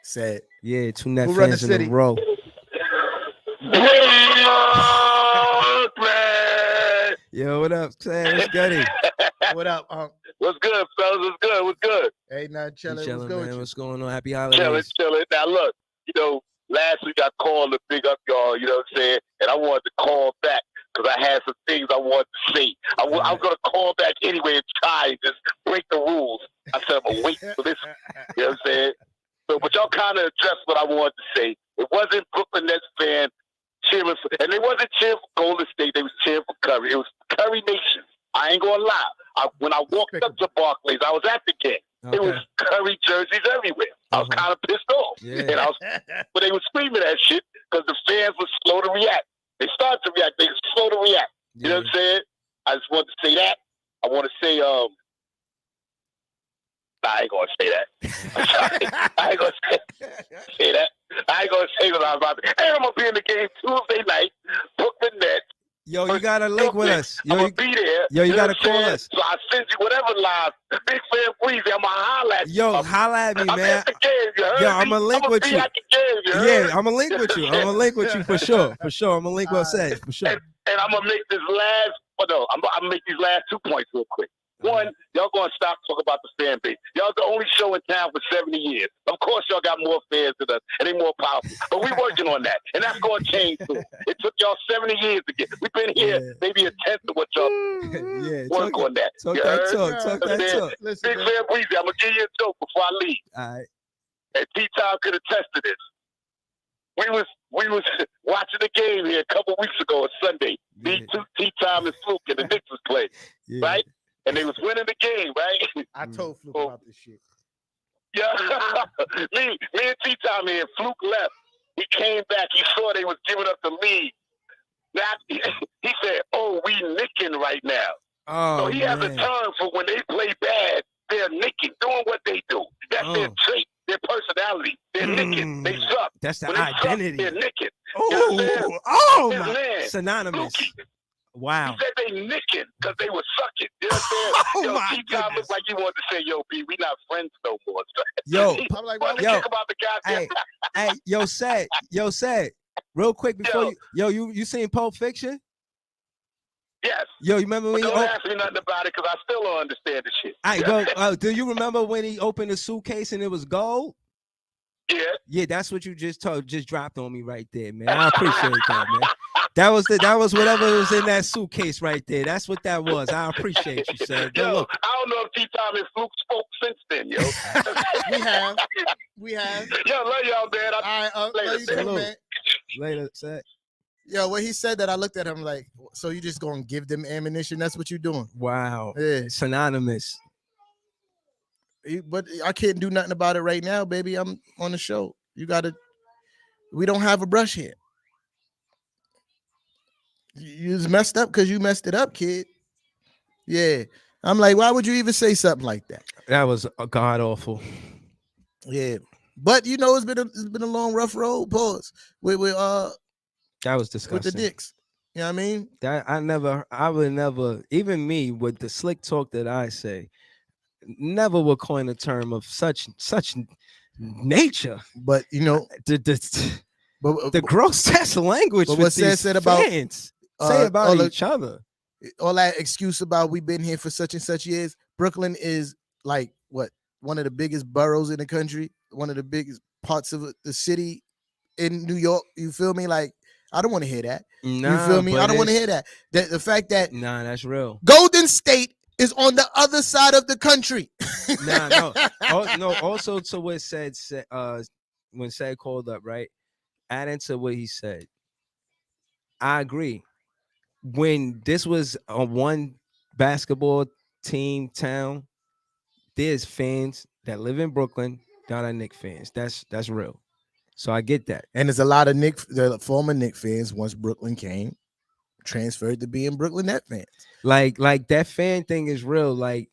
sad. Yeah, two net fans in a row. Yo, what up, Sam? What's good? What up, What's good, fellas? What's good? What's good? Hey, not chilling. What's good, man? What's going on? Happy Chilling, holidays. chilling. Now, look, you know, last week I called to big up y'all, you know what I'm saying? And I wanted to call back because I had some things I wanted to say. I was going to call back anyway and try and just break the rules. I said, I'm going to wait for this. You know what I'm saying? So, but y'all kind of addressed what I wanted to say. It wasn't Brooklyn Nets fan cheering for, and they wasn't cheering for Golden State. They was cheering for Curry. It was Curry Nation. I ain't gonna lie. When I walked up to Barclays, I was at the game. Okay. It was Curry jerseys everywhere. I was kind of pissed off, and but they were screaming that shit because the fans were slow to react. They started to react. They were slow to react. You know what I'm saying? I just wanted to say that. I want to say, I ain't gonna say that. I ain't gonna say that. I ain't gonna say what I'm about to. And I'm gonna be in the game Tuesday night, Brooklyn Nets. Yo, you gotta link with us. Yo, I'm gonna be there. Yo, you gotta call us. So I send you whatever live. Big fan, please. I'm gonna holla at you. Yo, holla at me, man. I'm at the game, you heard Yo, I'm me? gonna link with you. At the game, you Yeah, heard? I'm gonna link with you. I'm gonna link with you for sure. For sure. I'm gonna link with us for sure. And I'm gonna make this last. Oh no, I'm gonna make these last 2 points real quick. One, y'all gonna stop talking about the fan base. Y'all the only show in town for 70 years. Of course, y'all got more fans than us, and they more powerful. But we working on that, and that's gonna change too. It took y'all 70 years to get. We've been here maybe a tenth of what y'all work on that. Talk that talk. Listen, Big fan, Breezy, I'm gonna give you a joke before I leave. All right. And T-Time could attest to this. We was watching the game here a couple weeks ago on Sunday. T-Time and Fluke and the Knicks was playing, right? And they was winning the game, right? I told Fluke about this shit. Yeah. me and T-Time here, Fluke left. He came back. He saw they was giving up the lead. Now, he said, oh, we nicking right now. Oh, so he has a term for when they play bad, they're nicking, doing what they do. That's their trait, their personality. They're nicking. They suck. That's the when identity. Suck, they're nicking. My. Synonymous. Fluky. Wow. He said they nicking because they were sucking. You know what I'm saying? Yo, T-Time looked like he wanted to say, yo, B, we not friends no more. Yo, I'm like, about the guy. Hey, yo, said, real quick before you seen Pulp Fiction? Yes. Yo, you remember when don't ask me nothing about it because I still don't understand the shit. All right, do you remember when he opened the suitcase and it was gold? Yeah. Yeah, that's what you just dropped on me right there, man. I appreciate that, man. That was whatever was in that suitcase right there. That's what that was. I appreciate you, sir. Yo, look. I don't know if T-Time and Fluke spoke since then, yo. We have. Yo, love y'all, man. Love you too, man. Later, sir. Yo, when he said that, I looked at him like, so you just gonna give them ammunition? That's what you're doing? Wow. Yeah. Synonymous. But I can't do nothing about it right now, baby. I'm on the show. We don't have a brush here. You was messed up because you messed it up, kid. Yeah. I'm like, why would you even say something like that? That was god awful. Yeah. But you know, it's been a long, rough road. Pause. With that was disgusting. With the dicks. You know what I mean? I would never, even me with the slick talk that I say, never would coin a term of such nature. But you know, the gross language. But what said about fans say about each other. All that excuse about we've been here for such and such years. Brooklyn is like one of the biggest boroughs in the country, one of the biggest parts of the city in New York. You feel me? Like, I don't want to hear that. You feel me? I don't want to hear that. The fact that that's real. Golden State is on the other side of the country. No. Also, to what said when said called up, right? Adding to what he said, I agree. When this was a one basketball team town, there's fans that live in Brooklyn that are Knicks fans. That's real. So I get that. And there's a lot of the former Knicks fans once Brooklyn came, transferred to being Brooklyn Net fans. Like that fan thing is real. Like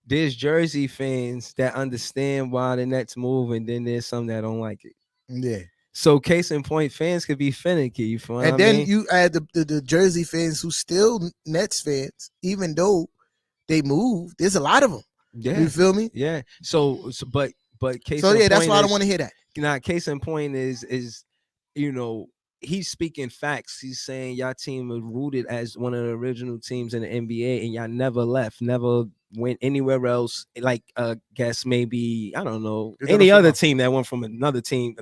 there's Jersey fans that understand why the Nets move, and then there's some that don't like it. Yeah. So case in point, fans could be finicky. You feel and what then I mean? you add the Jersey fans who still Nets fans, even though they moved. There's a lot of them. Yeah. You feel me? Yeah. So but case So in yeah, point that's why I don't is- want to hear that. Now, case in point is he's speaking facts. He's saying y'all team was rooted as one of the original teams in the NBA, and y'all never left, never went anywhere else. Like guess maybe I don't know any other team that went from another town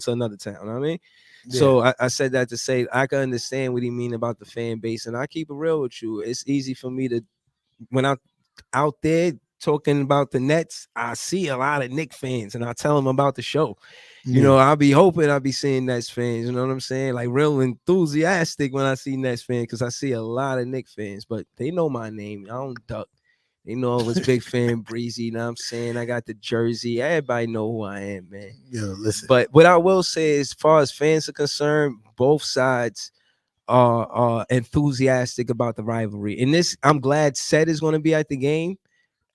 to another town. You know what I mean? Yeah. So I said that to say I can understand what he mean about the fan base, and I keep it real with you. It's easy for me to when I'm out there talking about the Nets, I see a lot of Knicks fans, and I tell them about the show. You know, I'll be hoping I'll be seeing Nets fans. You know what I'm saying? Like real enthusiastic when I see Nets fans because I see a lot of Knicks fans, but they know my name. I don't duck. They know I was big fan Breezy. You know what I'm saying? I got the jersey. Everybody know who I am, man. Yo, listen. But what I will say is, as far as fans are concerned, both sides are enthusiastic about the rivalry. And this, I'm glad Seth is going to be at the game.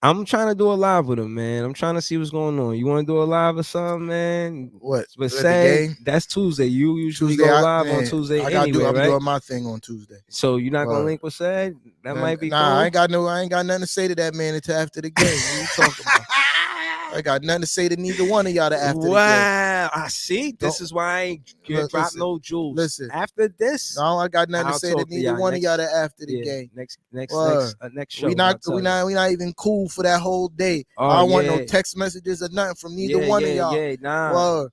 I'm trying to do a live with him, man. I'm trying to see what's going on. You want to do a live or something, man? What? But say that's Tuesday. You usually go live on Tuesday anyway, I'm right? doing my thing on Tuesday. So you're not gonna link with Sad? That might be cool. I ain't got nothing to say to that man until after the game. What are you talking about? I got nothing to say to neither one of y'all after the game. Wow, I see. This is why I ain't drop no jewels. Listen, after this, no, I got nothing to say to neither one of y'all after the game. Next show. We not even cool for that whole day. I don't want no text messages or nothing from neither one of y'all.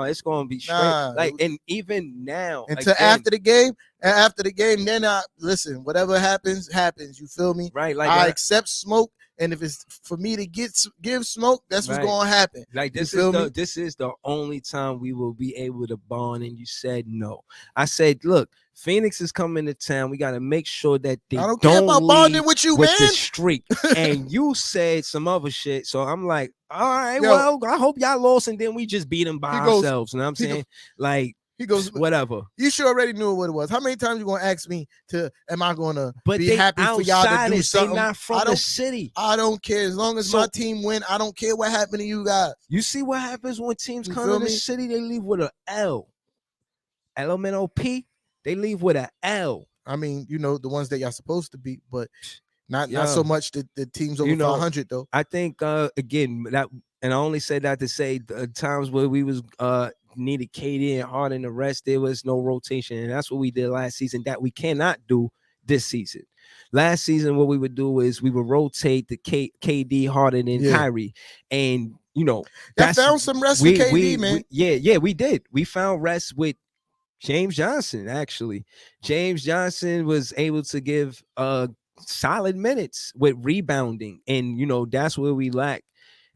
It's gonna be straight. Like, and even now, until after the game. And after the game, then listen. Whatever happens, happens. You feel me? Right. Like I accept smoke. And if it's for me to give smoke, that's what's going to happen. Like this is the only time we will be able to bond. And you said no. I said, look, Phoenix is coming to town. We got to make sure that they don't care about bonding with you, man. The streak. And you said some other shit. So I'm like, all right, well, I hope y'all lost, and then we just beat them by ourselves. You know what I'm saying? Like. He goes, whatever. You sure already knew what it was. How many times you gonna ask me am I gonna be happy for y'all to do something? They not from the city. I don't care. As long as my team win, I don't care what happened to you guys. You see what happens when teams come to the city? They leave with an L. LMNOP, they leave with an L. I mean, the ones that y'all supposed to beat, but not so much the teams over 500 though. I think again that, and I only said that to say the times where we was needed KD and Harden, the rest there was no rotation, and that's what we did last season that we cannot do this season. Last season, what we would do is we would rotate the KD, Harden, and Kyrie, and that found some rest with KD, man. We did. We found rest with James Johnson. Actually, James Johnson was able to give solid minutes with rebounding, and that's where we lack.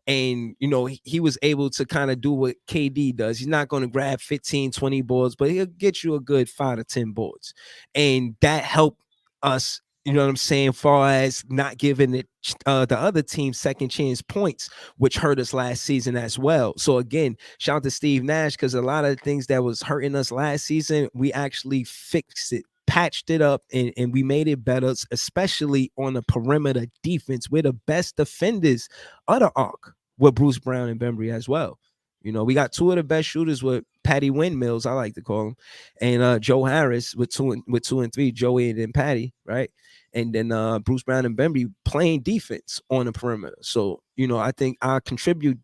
And, he was able to kind of do what KD does. He's not going to grab 15, 20 boards, but he'll get you a good 5 to 10 boards. And that helped us, you know what I'm saying, far as not giving it the other team second chance points, which hurt us last season as well. So, again, shout out to Steve Nash, because a lot of the things that was hurting us last season, we actually fixed it. Patched it up, and we made it better, especially on the perimeter defense. We're the best defenders of the arc with Bruce Brown and Bembry as well. We got two of the best shooters with Patty Windmills, I like to call him, and Joe Harris with 2 and 3, Joey and then Patty, right? And then Bruce Brown and Bembry playing defense on the perimeter. So, I think I contribute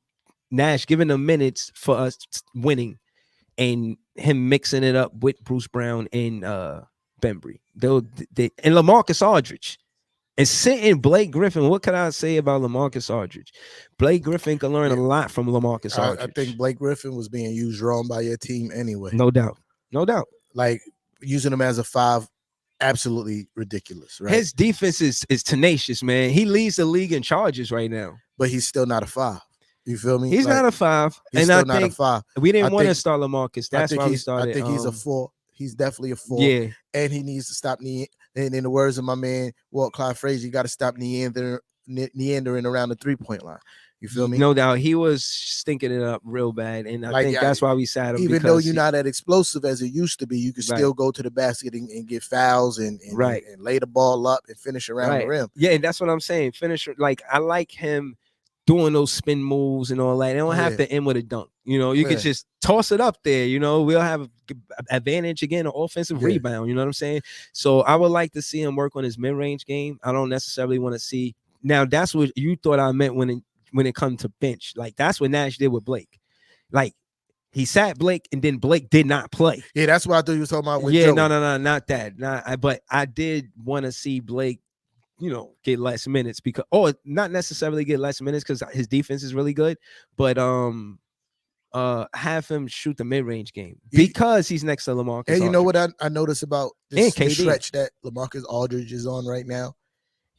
Nash giving them minutes for us winning, and him mixing it up with Bruce Brown and Bembry. And LaMarcus Aldridge. And sitting Blake Griffin, what can I say about LaMarcus Aldridge? Blake Griffin can learn a lot from LaMarcus Aldridge. I think Blake Griffin was being used wrong by your team anyway. No doubt. Like using him as a 5 absolutely ridiculous. Right? His defense is tenacious, man. He leads the league in charges right now, but he's still not a 5. You feel me? He's not a 5, and I think 5. We didn't want to start LaMarcus. That's why we started. I think he's a 4. He's definitely a 4. Yeah, and he needs to stop and in the words of my man Walt Clyde Frazier, you got to stop meandering around the 3-point line. You feel me? No doubt. He was stinking it up real bad, and I think that's why we sat him. Even though you're not that explosive as it used to be, you can still go to the basket and get fouls and lay the ball up and finish around the rim. Yeah, and that's what I'm saying. Finisher, like I like him doing those spin moves and all that. They don't have to end with a dunk. You know, you could just toss it up there. You know, we'll have advantage again, an offensive rebound. You know what I'm saying? So I would like to see him work on his mid-range game. I don't necessarily want to see. Now that's what you thought I meant when it comes to bench. Like that's what Nash did with Blake. Like he sat Blake and then Blake did not play. Yeah, that's what I thought you were talking about with Joey. No, not that. But I did want to see Blake, you know, get less minutes or not necessarily get less minutes because his defense is really good, but have him shoot the mid-range game because he's next to LaMarcus. And you Aldridge. know what I noticed about this stretch that LaMarcus Aldridge is on right now?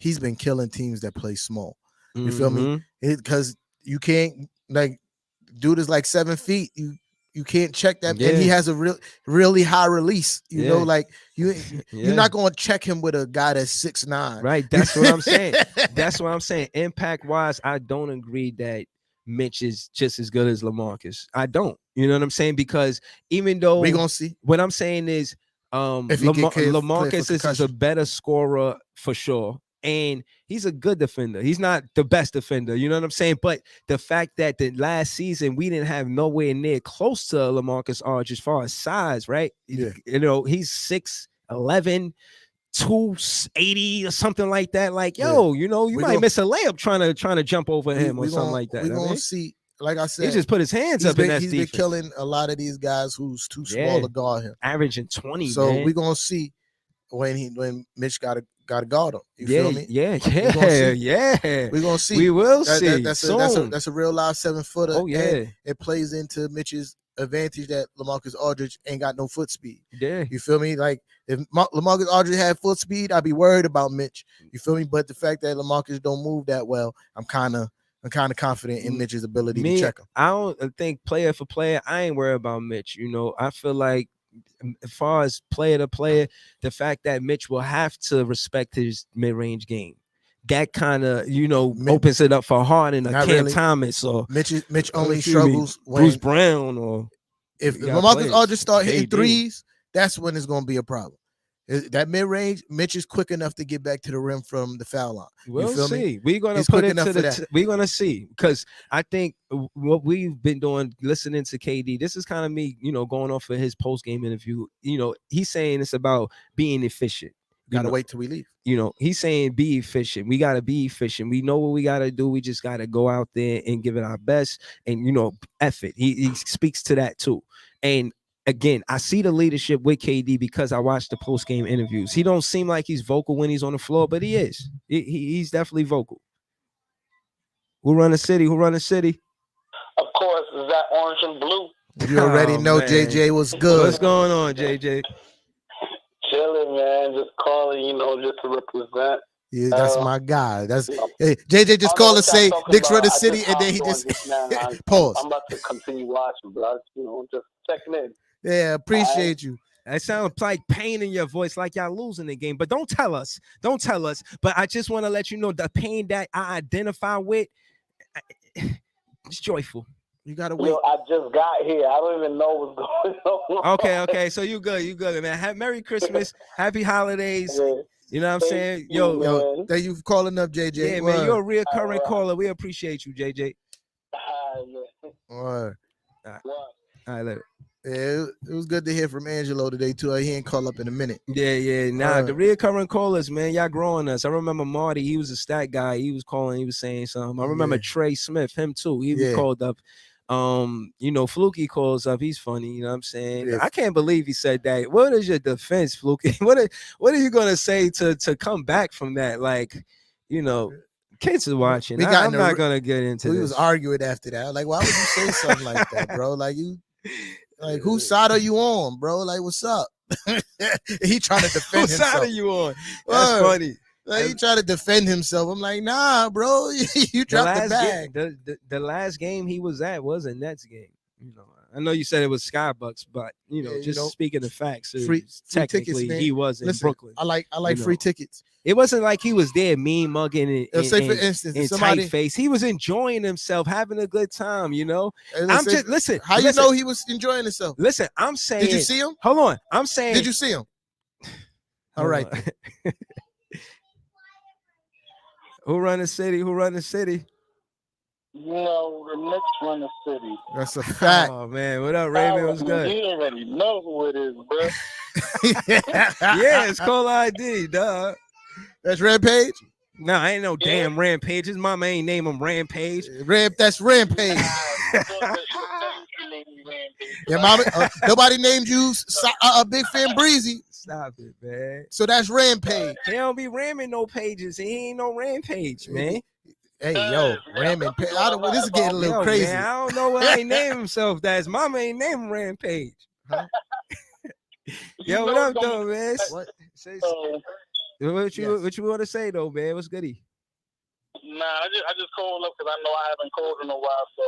He's been killing teams that play small. You feel me? Because you can't dude is like 7 feet. You can't check that, and he has a really high release. You know, like you're not going to check him with a guy that's 6'9". Right. That's what I'm saying. That's what I'm saying. Impact wise, I don't agree that Mitch is just as good as LaMarcus. I don't. You know what I'm saying? Because even though we're gonna see, what I'm saying is, LaMarcus is a better scorer for sure. And he's a good defender. He's not the best defender. You know what I'm saying? But the fact that the last season we didn't have nowhere near close to LaMarcus Aldridge as far as size, right? Yeah. You know, he's 6'11", 280 or something like that. Like, yo, you know, you might miss a layup trying to jump over him or something like that. We're gonna see. Like I said, he just put his hands up in that defense. He's been killing a lot of these guys who's too small to guard him. Averaging 20. So man. we're gonna see when Mitch got to guard him. You feel me? Yeah. We're gonna see. We will see. That's a real live 7-footer. Oh yeah. And it plays into Mitch's advantage that LaMarcus Aldridge ain't got no foot speed. Yeah. You feel me? Like if LaMarcus Aldridge had foot speed, I'd be worried about Mitch. You feel me? But the fact that LaMarcus don't move that well, I'm kind of confident in Mitch's ability to check him. I don't think player for player, I ain't worried about Mitch. You know, I feel like as far as player to player, the fact that Mitch will have to respect his mid-range game, that kind of, you know, opens it up for Harden or Cam Thomas or Mitch only struggles when Bruce Brown or if LaMarcus Aldridge start hitting threes, that's when it's going to be a problem. That mid-range, Mitch is quick enough to get back to the rim from the foul line. We'll see. We're gonna put it to we're gonna see, because I think what we've been doing, listening to KD, this is kind of me, you know, going off of his post-game interview. You know, he's saying it's about being efficient. Gotta wait till we leave. You know, he's saying be efficient. We gotta be efficient. We know what we gotta do. We just gotta go out there and give it our best, and you know, effort. He speaks to that too. And again, I see the leadership with KD because I watched the post-game interviews. He don't seem like he's vocal when he's on the floor, but he is. He's definitely vocal. Who run the city? Of course, is that orange and blue. You already know, man. JJ was good. What's going on, JJ? Chilling, man. Just calling, you know, just to represent. Yeah, that's my guy. That's hey, JJ just called and say Knicks run the city, and then he just pause. I'm about to continue watching, but you know, just checking in. Yeah, appreciate you. That sounds like pain in your voice, like y'all losing the game. But don't tell us. But I just want to let you know the pain that I identify with, it's joyful. You gotta wait. Yo, I just got here. I don't even know what's going on. Okay. So you good, man. Have Merry Christmas, Happy Holidays. Yeah. You know what I'm saying? Yo, thank you for calling up, JJ. Yeah, man, you're a reoccurring caller. We appreciate you, JJ. All right, later. Yeah, it was good to hear from Angelo today too. He ain't call up in a minute. Yeah. Nah, the reoccurring callers, man, y'all growing us. I remember Marty, he was a stat guy. He was calling, he was saying something. I remember Trey Smith, him too. He was called up. You know, Fluky calls up. He's funny. You know what I'm saying? I can't believe he said that. What is your defense, Fluky? What are you gonna say to come back from that? Like, you know, kids are watching. I'm not gonna get into this. We was arguing after that. Like, why would you say something like that, bro? Like, whose side are you on, bro? Like, what's up? He trying to defend Whose himself. side are you on? That's funny. Like, he trying to defend himself. I'm like, nah, bro, you dropped the bag. The last game he was at was a Nets game. You know, I know you said it was Skybucks, but speaking of facts, free technically tickets, he was in Brooklyn. I like free tickets. It wasn't like he was there mean mugging and say for instance, in somebody tight face. He was enjoying himself, having a good time. You know, listen. How you know he was enjoying himself? Listen, I'm saying. Did you see him? Hold on, I'm saying. Did you see him? All right. Who run the city? Who run the city? You know, the Knicks run the city. That's a fact. Oh man, what up, Raymond? What's good? You already know who it is, bro. Yeah, it's Cole ID, dog. That's Rampage? No, I ain't no damn Rampage. His mama ain't name him Rampage. That's Rampage. Your mama, nobody named you Big Fan Breezy. Stop it, man. So that's Rampage. He don't be ramming no pages. He ain't no Rampage, man. Hey, yo, ramming. This is getting a little crazy. Man, I don't know what he named himself. That his mama ain't named him Rampage. Huh? Yo, what up, though, man? What you want to say, though, man? What's goody? Nah, I just called up because I know I haven't called in a while, so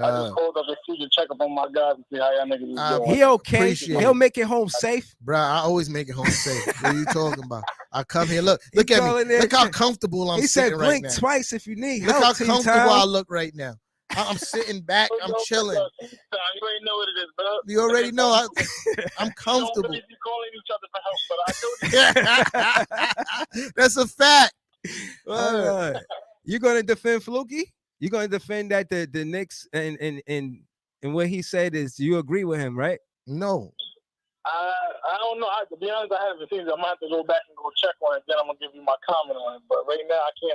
I just called up to check up on my guys and see how y'all niggas is doing. He okay. He'll make it home safe. Bro, I always make it home safe. What are you talking about? I come here. Look at me. Look how comfortable I'm sitting right now. He said blink twice if you need help. Look how comfortable I look right now. I'm sitting back. I'm chilling. You already know what it is, bro. You already know. I'm comfortable. You calling each other for help, but I do. That's a fact. You gonna defend Fluky? You gonna defend that the Knicks and what he said is you agree with him, right? No. I don't know. To be honest, I haven't seen it. I'm gonna have to go back and go check on it. Then I'm gonna give you my comment on it. But right now, I can't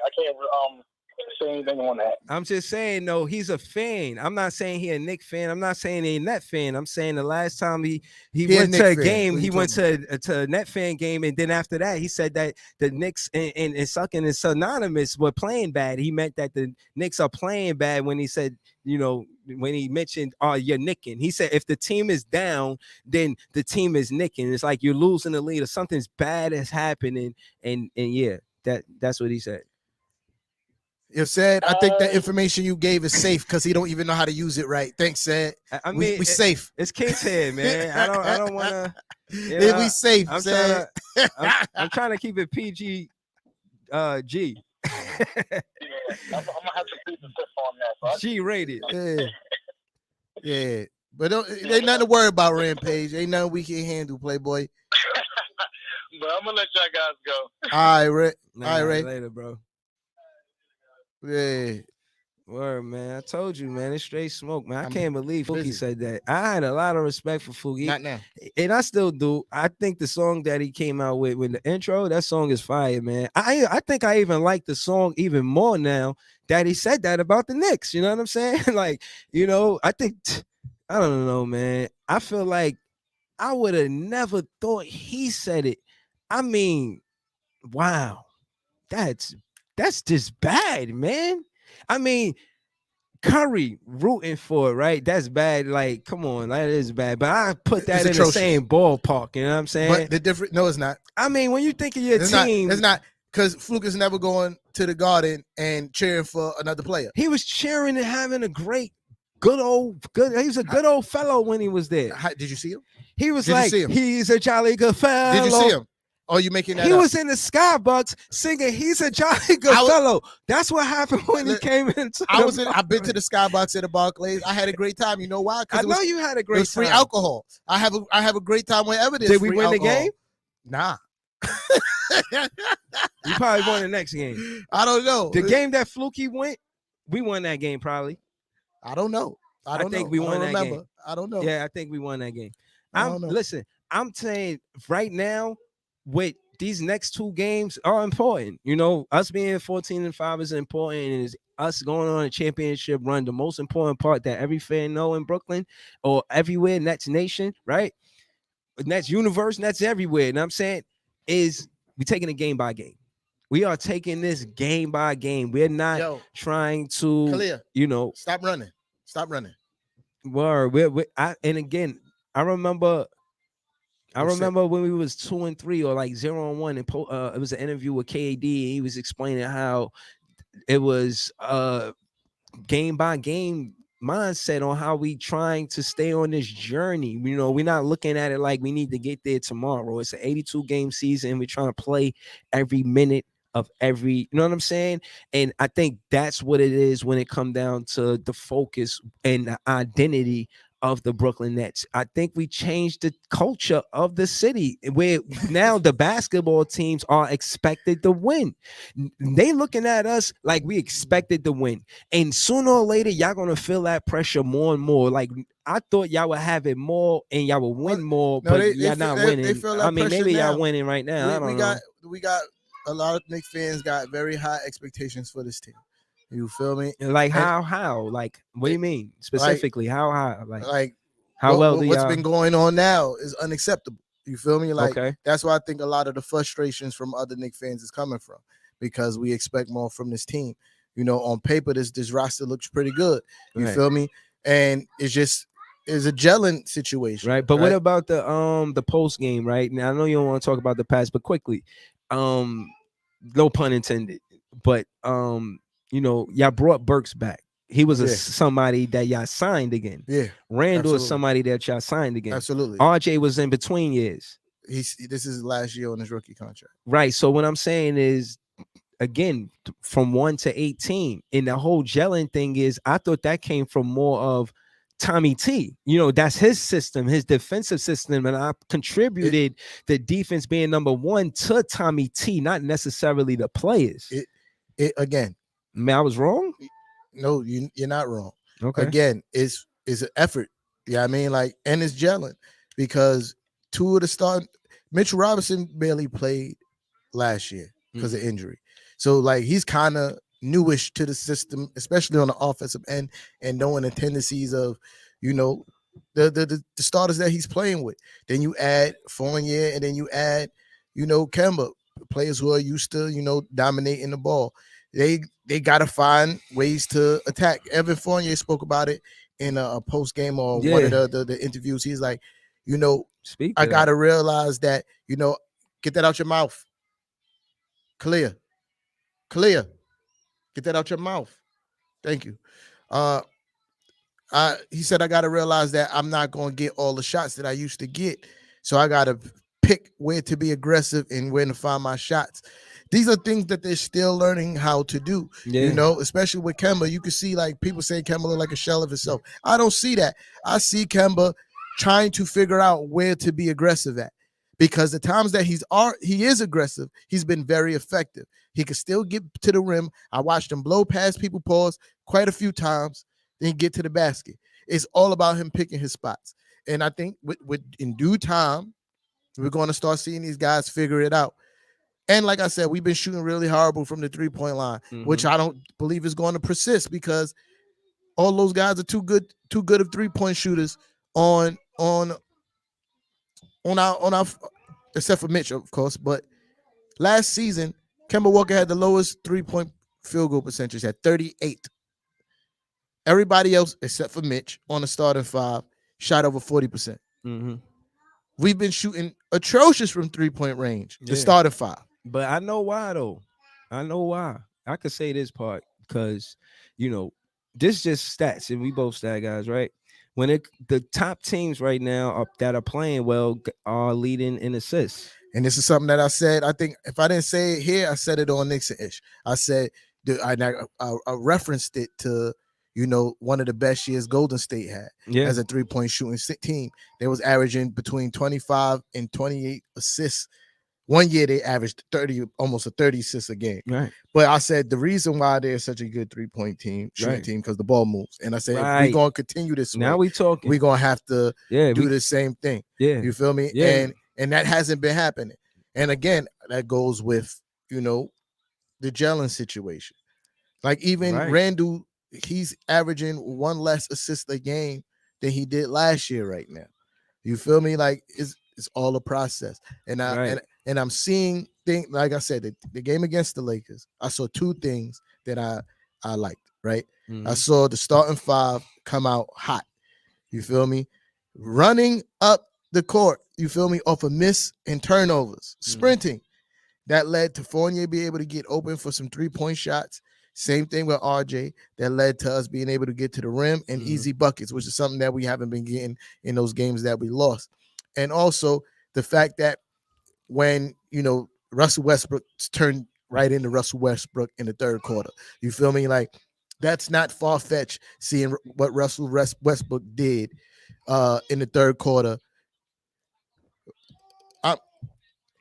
say anything on that. I'm just saying, no, he's a fan. I'm not saying he a Knicks fan. I'm not saying he a Net fan. I'm saying the last time he went to a game, he went to a Net fan game, and then after that, he said that the Knicks and sucking is synonymous with playing bad. He meant that the Knicks are playing bad when he said, when he mentioned, you're nicking. He said if the team is down, then the team is nicking. It's like you're losing the lead or something's bad is happening. And yeah, that's what he said. You said, I think that information you gave is safe because he don't even know how to use it right. Thanks, said. I mean, we safe. It's King's head, man. I don't want to. We safe. I'm trying to keep it PG. G. I'm gonna have to beat the tip on that. G rated. Yeah. But ain't nothing to worry about, Rampage. Ain't nothing we can handle, Playboy. But I'm gonna let y'all guys go. All right, Ray. All right, later, bro. Yeah. Word, man. I told you, man. It's straight smoke, man. I can't believe Fuki said that. I had a lot of respect for Fuki. Not now. And I still do. I think the song that he came out with the intro, that song is fire, man. I think I even like the song even more now that he said that about the Knicks. You know what I'm saying? Like, I think, I don't know, man. I feel like I would have never thought he said it. I mean, wow. That's just bad, man. I mean, Curry rooting for it, right? That's bad. Like, come on, that is bad. But I put that in the same ballpark. You know what I'm saying? But the different, no, it's not. I mean, when you think of your team, it's not because Fluke is never going to the Garden and cheering for another player. He was cheering and having a great, good. He was a good old fellow when he was there. Did you see him? He was he's a jolly good fellow. Did you see him? Oh, you making that He up? was in the Skybucks singing, he's a jolly good fellow. That's what happened when he came into I've been to the Skybox at the Barclays. I had a great time. You know why? I know you had a great time. It was free alcohol. I have a great time whenever there's Did we win alcohol. The game? Nah. You probably won the next game. I don't know. The game that Fluky went, we won that game probably. I don't know. I think we won that game. I don't know. Yeah, I think we won that game. Listen, I'm saying right now, with these next two games are important. Us being 14-5 is important, and is us going on a championship run. The most important part that every fan know in Brooklyn or everywhere, Nets Nation, right? Nets universe, Nets everywhere. And I'm saying is we're taking it game by game. We are taking this game by game. We're not trying to, Khalil, stop running. Stop running. Word. And again, I remember I remember when we was 2-3 or like 0-1, and it was an interview with KD, and he was explaining how it was game by game mindset on how we trying to stay on this journey. You know, we're not looking at it like we need to get there tomorrow. It's an 82 game season. We're trying to play every minute of every, you know what I'm saying? And I think that's what it is when it come down to the focus and the identity of the Brooklyn Nets. I think we changed the culture of the city where now the basketball teams are expected to win. They looking at us like we expected to win. And sooner or later, y'all gonna feel that pressure more and more. Like I thought y'all would have it more and y'all would win more, no, but y'all not winning. They feel that I mean, maybe now. y'all winning right now. I don't know. We got a lot of Knicks fans got very high expectations for this team. You feel me? Like how? Like what do you mean specifically? Like, how high? Like how what's been going on now is unacceptable. You feel me? Like that's why I think a lot of the frustrations from other Knicks fans is coming from, because we expect more from this team. You know, on paper, this roster looks pretty good. You feel me? And it's just is a gelling situation, right? But what about the post game, right? Now I know you don't want to talk about the past, but quickly, no pun intended, but you know, y'all brought Burks back. He was somebody that y'all signed again. Yeah, Randall is somebody that y'all signed again. Absolutely. RJ was in between years. This is his last year on his rookie contract. Right. So what I'm saying is, again, from 1 to 18, and the whole gelling thing is, I thought that came from more of Tommy T. You know, that's his system, his defensive system, and I contributed the defense being number one to Tommy T, not necessarily the players. Again, man, I was wrong. No, you're not wrong. Okay. Again, it's an effort. Yeah, I mean, like, and it's gelling because two of the start, Mitchell Robinson barely played last year because of injury. So like he's kind of newish to the system, especially on the offensive end, and knowing the tendencies of, you know, the starters that he's playing with. Then you add Fournier, and then you add, you know, Kemba, players who are used to, you know, dominating the ball. They got to find ways to attack. Evan Fournier spoke about it in a post game or one of the interviews. He's like, you know, I got to realize that, you know, get that out your mouth. Clear. Get that out your mouth. Thank you. He said, I got to realize that I'm not going to get all the shots that I used to get. So I got to pick where to be aggressive and where to find my shots. These are things that they're still learning how to do, you know, especially with Kemba. You can see, like, people say Kemba look like a shell of himself. I don't see that. I see Kemba trying to figure out where to be aggressive at, because the times that he is aggressive, he's been very effective. He can still get to the rim. I watched him blow past people, pause quite a few times, then get to the basket. It's all about him picking his spots. And I think with in due time, we're going to start seeing these guys figure it out. And like I said, we've been shooting really horrible from the three-point line, which I don't believe is going to persist, because all those guys are too good of three-point shooters on our except for Mitch, of course. But last season, Kemba Walker had the lowest three-point field goal percentage at 38. Everybody else, except for Mitch, on the starting five, shot over 40%. We've been shooting atrocious from three-point range, the starting five. But I know why, though. I know why. I could say this part because, you know, this just stats, and we both stat guys, right? When the top teams right now that are playing well are leading in assists. And this is something that I said. I think if I didn't say it here, I said it on Nixon-ish. I said, I referenced it to, you know, one of the best years Golden State had as a three-point shooting team. They was averaging between 25 and 28 assists. One year they averaged 30, almost a 30 assists a game. Right. But I said the reason why they're such a good three-point team, shooting team, because the ball moves. And I said, if we're going to continue this way, now we talking. We're going to have to do the same thing. Yeah. You feel me? Yeah. And that hasn't been happening. And again, that goes with, you know, the gelling situation. Like even Randall, he's averaging one less assist a game than he did last year right now. You feel me? Like it's all a process. And and I'm seeing things, like I said, the game against the Lakers, I saw two things that I liked, right? I saw the starting five come out hot. You feel me? Running up the court, you feel me, off a miss and turnovers, sprinting. That led to Fournier being able to get open for some 3-point shots. Same thing with RJ. That led to us being able to get to the rim and easy buckets, which is something that we haven't been getting in those games that we lost. And also the fact that when, Russell Westbrook turned right into Russell Westbrook in the third quarter. You feel me? Like, that's not far-fetched seeing what Russell Westbrook did in the third quarter.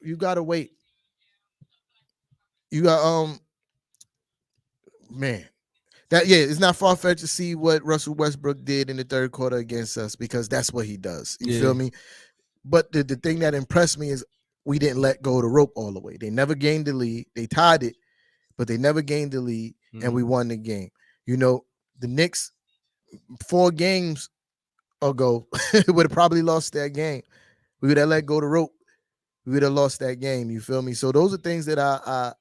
You gotta wait. You got man. It's not far-fetched to see what Russell Westbrook did in the third quarter against us, because that's what he does. You feel me? But the thing that impressed me is we didn't let go of the rope all the way. They never gained the lead. They tied it, but they never gained the lead, and we won the game. The Knicks 4 games ago would have probably lost that game. We would have let go of the rope. We would have lost that game. You feel me? So those are things that I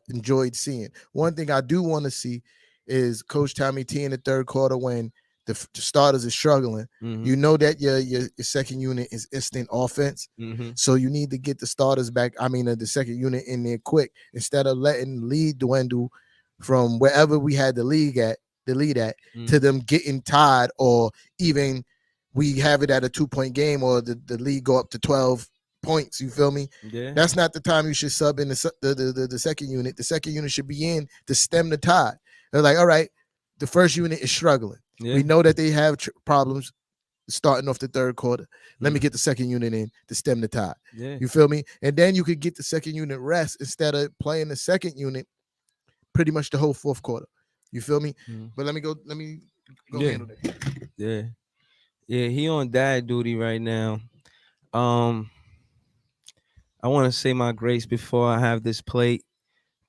enjoyed seeing. One thing I do want to see is Coach Tommy T in the third quarter when the starters are struggling. You know that your second unit is instant offense. So you need to get the starters back. I mean, the second unit in there quick, instead of letting the lead dwindle from wherever we had the lead at to them getting tied, or even we have it at a 2-point game, or the lead go up to 12 points. You feel me? That's not the time you should sub in the second unit. The second unit should be in to stem the tide. They're like, all right, the first unit is struggling. We know that they have problems starting off the third quarter. Let me get the second unit in to stem the tide. You feel me? And then you could get the second unit rest instead of playing the second unit pretty much the whole fourth quarter. You feel me? But let me go handle that. Yeah, he on dad duty right now. I want to say my grace before I have this plate.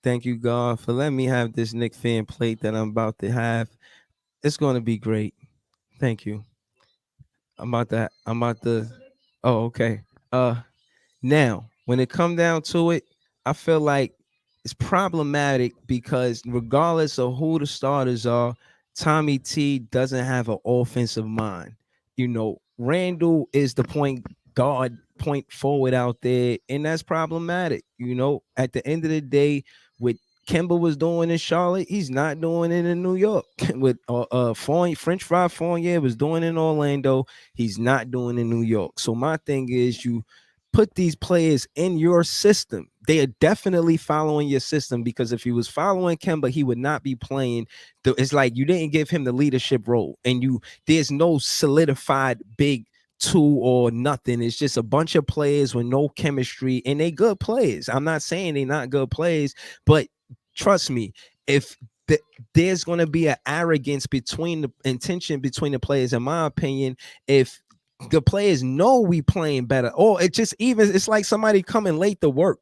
Thank you, God, for letting me have this Knick fan plate that I'm about to have. It's going to be great. Thank you. I'm about to. Oh, okay. Now, when it come down to it, I feel like it's problematic because regardless of who the starters are, Tommy T doesn't have an offensive mind. Randall is the point guard, point forward out there, and that's problematic. At the end of the day, with Kemba was doing in Charlotte, he's not doing it in New York. With French Fry Fournier was doing in Orlando, he's not doing in New York. So my thing is, you put these players in your system. They are definitely following your system, because if he was following Kemba, he would not be playing. It's like you didn't give him the leadership role, and there's no solidified big two or nothing. It's just a bunch of players with no chemistry, and they good players. I'm not saying they're not good players, but trust me, if there's going to be an arrogance between the intention between the players, in my opinion, if the players know we playing better, or it's like somebody coming late to work,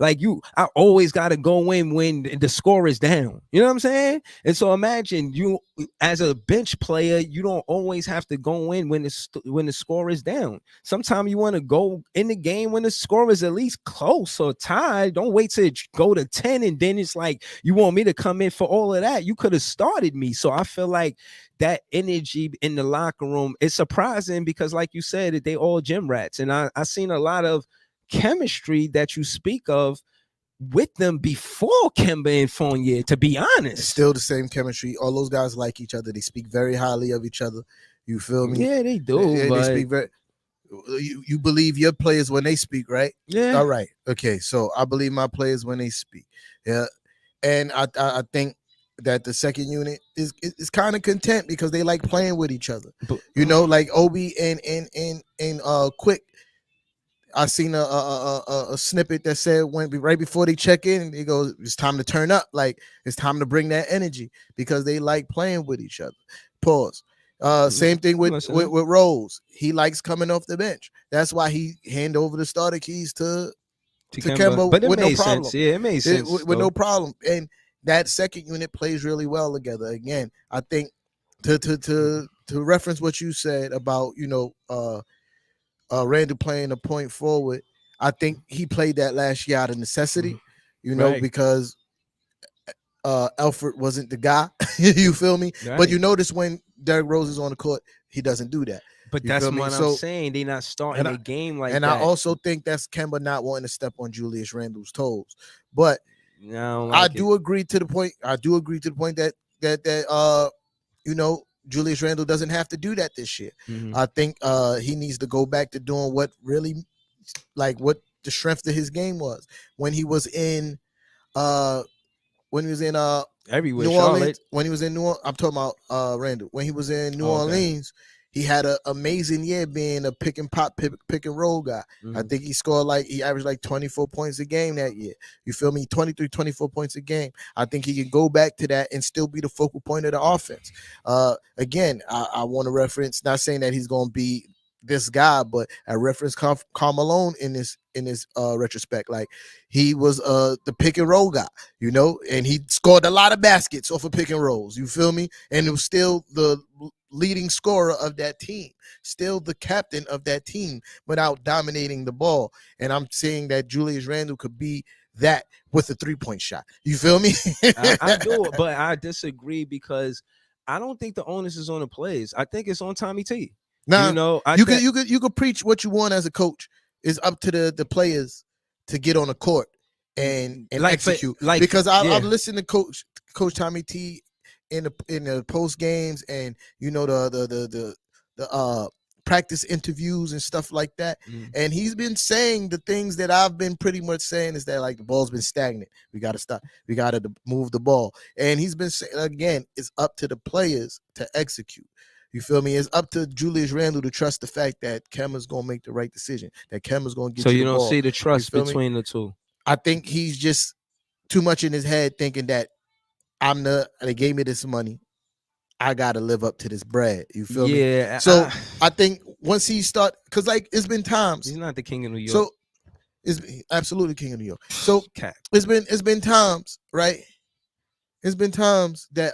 like I always got to go in when the score is down, you know what I'm saying? And so imagine you as a bench player, you don't always have to go in when the score is down. Sometimes you want to go in the game when the score is at least close or tied. Don't wait to go to 10 and then it's like you want me to come in for all of that. You could have started me. So I feel like that energy in the locker room is surprising, because like you said, they all gym rats. And I seen a lot of chemistry that you speak of with them before Kemba and Fournier, to be honest. It's still the same chemistry. All those guys like each other. They speak very highly of each other. You feel me? Yeah, they do. They speak very. You believe your players when they speak, right? Yeah. All right. Okay. So I believe my players when they speak. Yeah. And I think that the second unit is kind of content because they like playing with each other. Like Obi and Quick. I seen a snippet that said right before they check in, he goes, it's time to turn up. Like, it's time to bring that energy because they like playing with each other. Pause. Same thing with Rose. He likes coming off the bench. That's why he hand over the starter keys to Kemba but it with made no problem. Sense. Yeah, it made sense. With no problem. And that second unit plays really well together. Again, I think to reference what you said about, Randall playing a point forward, I think he played that last year out of necessity, because Alfred wasn't the guy. You feel me? Right. But you notice when Derrick Rose is on the court, he doesn't do that. But You that's feel me? what I'm saying. They not starting a game like that. And I also think that's Kemba not wanting to step on Julius Randle's toes. But no, I do agree to the point. I do agree to the point that you know, Julius Randle doesn't have to do that this year. Mm-hmm. I think he needs to go back to doing what really, like, what the strength of his game was when he was in everywhere, New Charlotte. Orleans. When he was in New Orleans, I'm talking about Randall. When he was in New Orleans, he had an amazing year being a pick and roll guy. Mm-hmm. I think he averaged like 24 points a game that year. You feel me? 23, 24 points a game. I think he can go back to that and still be the focal point of the offense. Again, I want to reference, not saying that he's going to be this guy, but I reference Karl Malone in this retrospect. Like, he was the pick and roll guy, you know, and he scored a lot of baskets off of pick and rolls. You feel me? And it was still the leading scorer of that team, still the captain of that team, without dominating the ball. And I'm saying that Julius Randle could be that with a 3-point shot. You feel me? I do, but I disagree because I don't think the onus is on the players. I think it's on Tommy T. Now, you know, you could preach what you want as a coach. It's up to the players to get on the court and execute. Because I've listened to Coach Tommy T in the post games, and you know, the practice interviews and stuff like that. And he's been saying the things that I've been pretty much saying, is that, like, the ball's been stagnant. We got to stop. We got to move the ball. And he's been saying, again, it's up to the players to execute. You feel me? It's up to Julius Randle to trust the fact that Kemba's going to make the right decision, that Kemba's going to get you the ball. So you don't see the trust between the two? I think he's just too much in his head thinking that they gave me this money, I got to live up to this bread. You feel me? Yeah. So I think once he start, because, like, it's been times. He's not the king of New York. So it's absolutely king of New York. So it's been times, right? It's been times that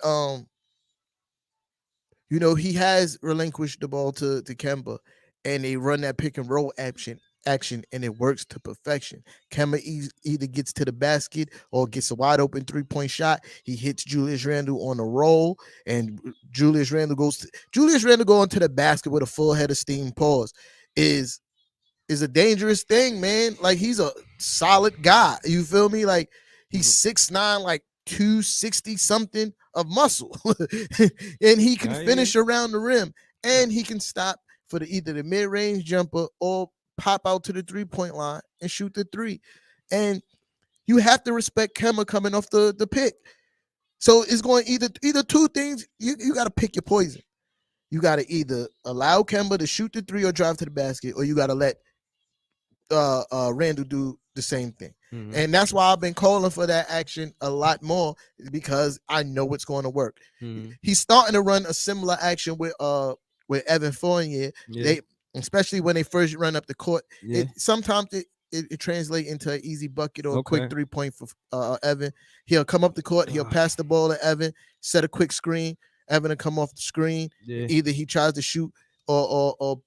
you know, he has relinquished the ball to Kemba, and they run that pick and roll action, and it works to perfection. Kemba either gets to the basket or gets a wide open 3-point shot. He hits Julius Randle on a roll, and Julius Randle going to the basket with a full head of steam pause is a dangerous thing, man. Like, he's a solid guy. You feel me? Like, he's 6'9", like 260 something of muscle, and he can finish around the rim, and he can stop for either the mid-range jumper or pop out to the 3-point line and shoot the 3. And you have to respect Kemba coming off the pick. So it's going either two things. You got to pick your poison. You got to either allow Kemba to shoot the 3 or drive to the basket, or you got to let Randle do the same thing. And that's why I've been calling for that action a lot more, because I know it's going to work. He's starting to run a similar action with Evan Fournier. They, especially when they first run up the court, sometimes it translates into an easy bucket or a quick 3-point for Evan. He'll come up the court, he'll pass the ball to Evan, set a quick screen. Evan will come off the screen. Either he tries to shoot or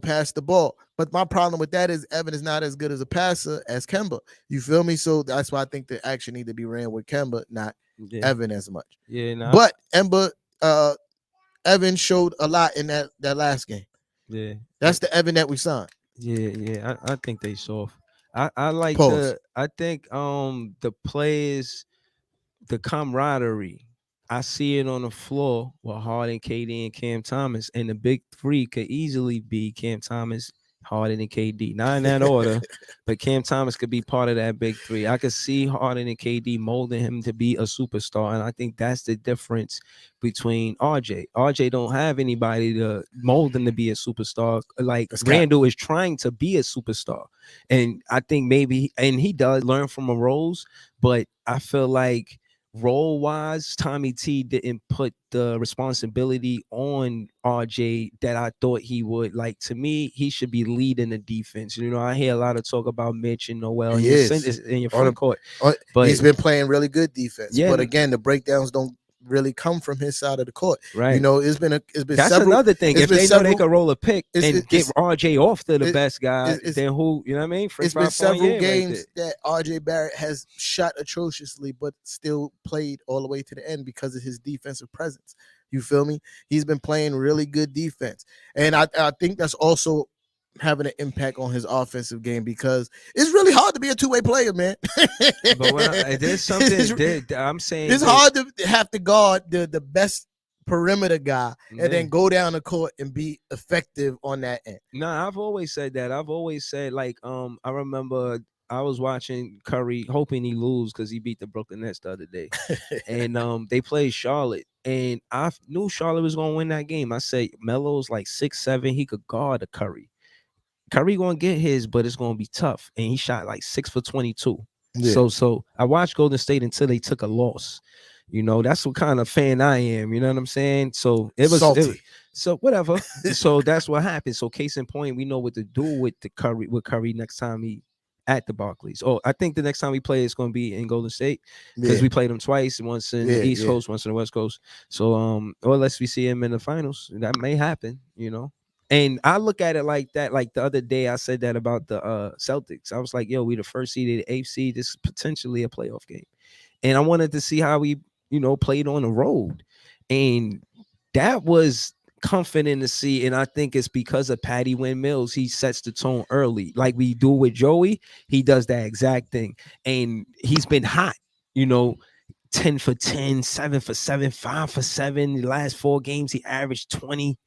pass the ball. But my problem with that is Evan is not as good as a passer as Kemba. You feel me? So that's why I think the action need to be ran with Kemba, not Evan as much. But Evan showed a lot in that last game. That's the Evan that we signed. I think they soft. I like I think the players, the camaraderie, I see it on the floor with Harden, KD, and Cam Thomas, and the big three could easily be Cam Thomas, Harden, and KD. Not in that order, but Cam Thomas could be part of that big three. I could see Harden and KD molding him to be a superstar, and I think that's the difference between RJ. RJ don't have anybody to mold him to be a superstar. Like, Randle is trying to be a superstar, and I think maybe, and he does learn from a Rose, but I feel like role-wise, Tommy T didn't put the responsibility on RJ that I thought he would. Like, to me, he should be leading the defense. You know, I hear a lot of talk about Mitch and Noel in your front court. But he's been playing really good defense. But again, the breakdowns don't really come from his side of the court. Right. You know, it's been that's several, another thing. If they know they could roll a pick and get RJ off to the best guy, then who, you know what I mean? It's been several games that RJ Barrett has shot atrociously, but still played all the way to the end because of his defensive presence. You feel me? He's been playing really good defense. And I think that's also having an impact on his offensive game because it's really hard to be a two-way player, man. But there's something I'm saying it's hard to have to guard the best perimeter guy and then go down the court and be effective on that end. I've always said that. I've always said, like, I remember I was watching Curry, hoping he lose because he beat the Brooklyn Nets the other day. And they played Charlotte. And I knew Charlotte was going to win that game. I said, Melo's like 6'7". He could guard a Curry. Curry going to get his, but it's going to be tough. And he shot like 6 for 22. Yeah. So I watched Golden State until they took a loss. You know, that's what kind of fan I am. You know what I'm saying? So it was so whatever. So that's what happened. So case in point, we know what to do with Curry next time he at the Barclays. Oh, I think the next time we play it's going to be in Golden State because we played him twice, once in the East Coast, once in the West Coast. So or unless we see him in the finals, that may happen. You know. And I look at it like that. Like the other day, I said that about the Celtics. I was like, yo, we the first seed, the 8th seed. This is potentially a playoff game. And I wanted to see how we, played on the road. And that was comforting to see. And I think it's because of Patty Wynn Mills. He sets the tone early. Like we do with Joey, he does that exact thing. And he's been hot, 10 for 10, 7 for 7, 5 for 7. The last 4 games, he averaged 20.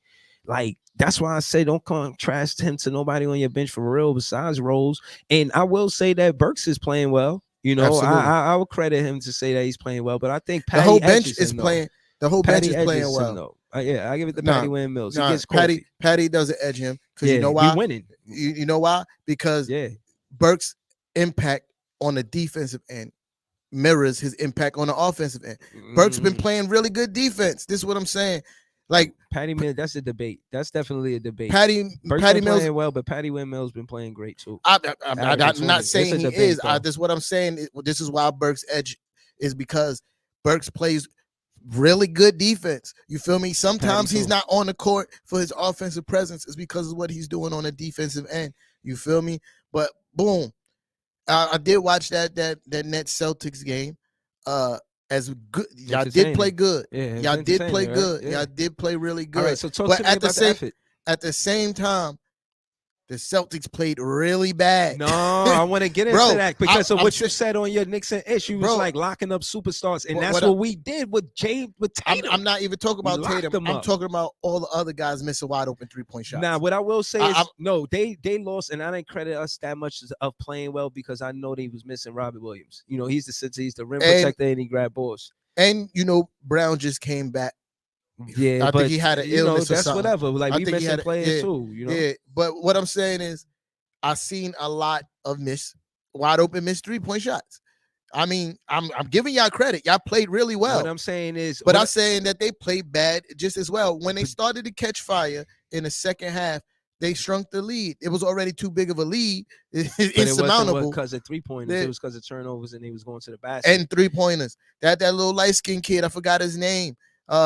Like, that's why I say don't contrast him to nobody on your bench for real besides Rose. And I will say that Burks is playing well. I will credit him to say that he's playing well, but I think the whole bench is playing. The whole bench is playing well. I give it to Patty Wynn Mills. He gets Patty doesn't edge him because you know why? He winning. You know why? Because Burks' impact on the defensive end mirrors his impact on the offensive end. Burks been playing really good defense. This is what I'm saying. Like Patty Mills, that's a debate. That's definitely a debate. Patty Mills playing well, but Patty Wynn Mills been playing great too. I'm not saying he is. This is what I'm saying. This is why Burks' edge is because Burks plays really good defense. You feel me? Sometimes he's not on the court for his offensive presence. It's because of what he's doing on the defensive end. You feel me? But boom, I did watch that Nets Celtics game. As good, y'all did play good. Yeah, y'all did play right? good. Yeah. Y'all did play really good. All right, so talk to me about the effort. At the same time, the Celtics played really bad. No, I want to get into that because of what you said on your Nixon issue. Was like locking up superstars, and that's what we did with Tatum. I'm not even talking about Tatum. I'm talking about all the other guys missing wide open 3-point shots. Now, what I will say is, no, they lost, and I didn't credit us that much of playing well because I know they was missing Robert Williams. He's the rim protector, and he grabbed balls. And Brown just came back. Yeah, I think he had an illness or that's something. Whatever. Like we missing players too. Yeah, but what I'm saying is, I've seen a lot of wide open missed 3-point shots. I mean, I'm giving y'all credit. Y'all played really well. What I'm saying is, but I'm saying that they played bad just as well. When they started to catch fire in the second half, they shrunk the lead. It was already too big of a lead. Insurmountable. It wasn't because of 3-pointers. It was because of turnovers, and he was going to the basket. And 3-pointers. That little light-skinned kid, I forgot his name.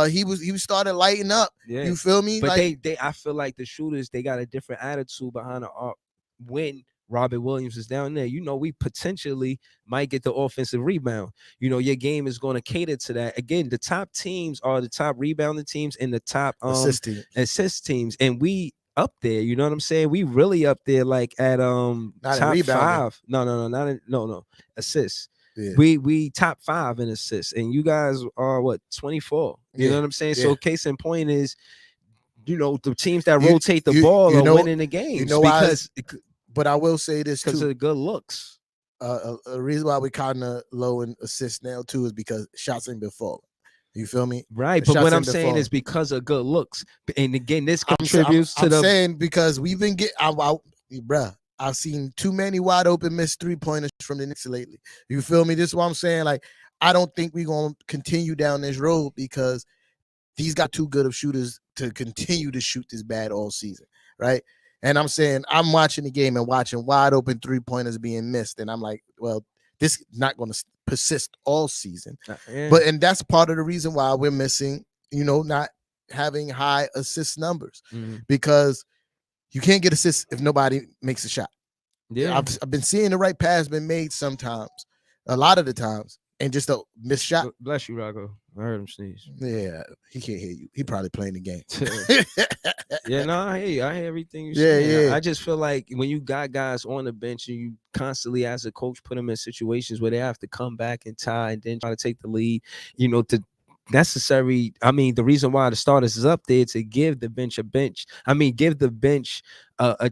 He started lighting up. Yeah. You feel me? But I feel like the shooters, they got a different attitude behind the arc when Robert Williams is down there. We potentially might get the offensive rebound. Your game is going to cater to that. Again, the top teams are the top rebounding teams and the top assist teams. And we up there, you know what I'm saying? We really up there, like at top 5. No, assists. Yeah. We top 5 in assists, and you guys are what 24. You know what I'm saying? Yeah. So case in point is, the teams that rotate the ball are winning the games. But I will say this because of the good looks. A reason why we kind of low in assists now too is because shots ain't been falling. You feel me? Right. But what I'm saying is because of good looks, and again, this contributes to the. I'm saying because we've been bruh. I've seen too many wide open missed 3-pointers from the Knicks lately. You feel me? This is what I'm saying. Like, I don't think we're going to continue down this road because these got too good of shooters to continue to shoot this bad all season, right? And I'm saying I'm watching the game and watching wide open 3-pointers being missed, and I'm like, well, this is not going to persist all season. And that's part of the reason why we're missing, not having high assist numbers because you can't get assists if nobody makes a shot. Yeah, I've been seeing the right pass been made sometimes, a lot of the times, and just a missed shot. Bless you, Rocco. I heard him sneeze. Yeah, he can't hear you. He probably playing the game. Yeah, no, I hear you. I hear everything you're Yeah, saying. yeah. I just feel like when you got guys on the bench and you constantly, as a coach, put them in situations where they have to come back and tie and then try to take the lead, to necessary. I mean, the reason why the starters is up there to give the bench a bench. I mean, give the bench a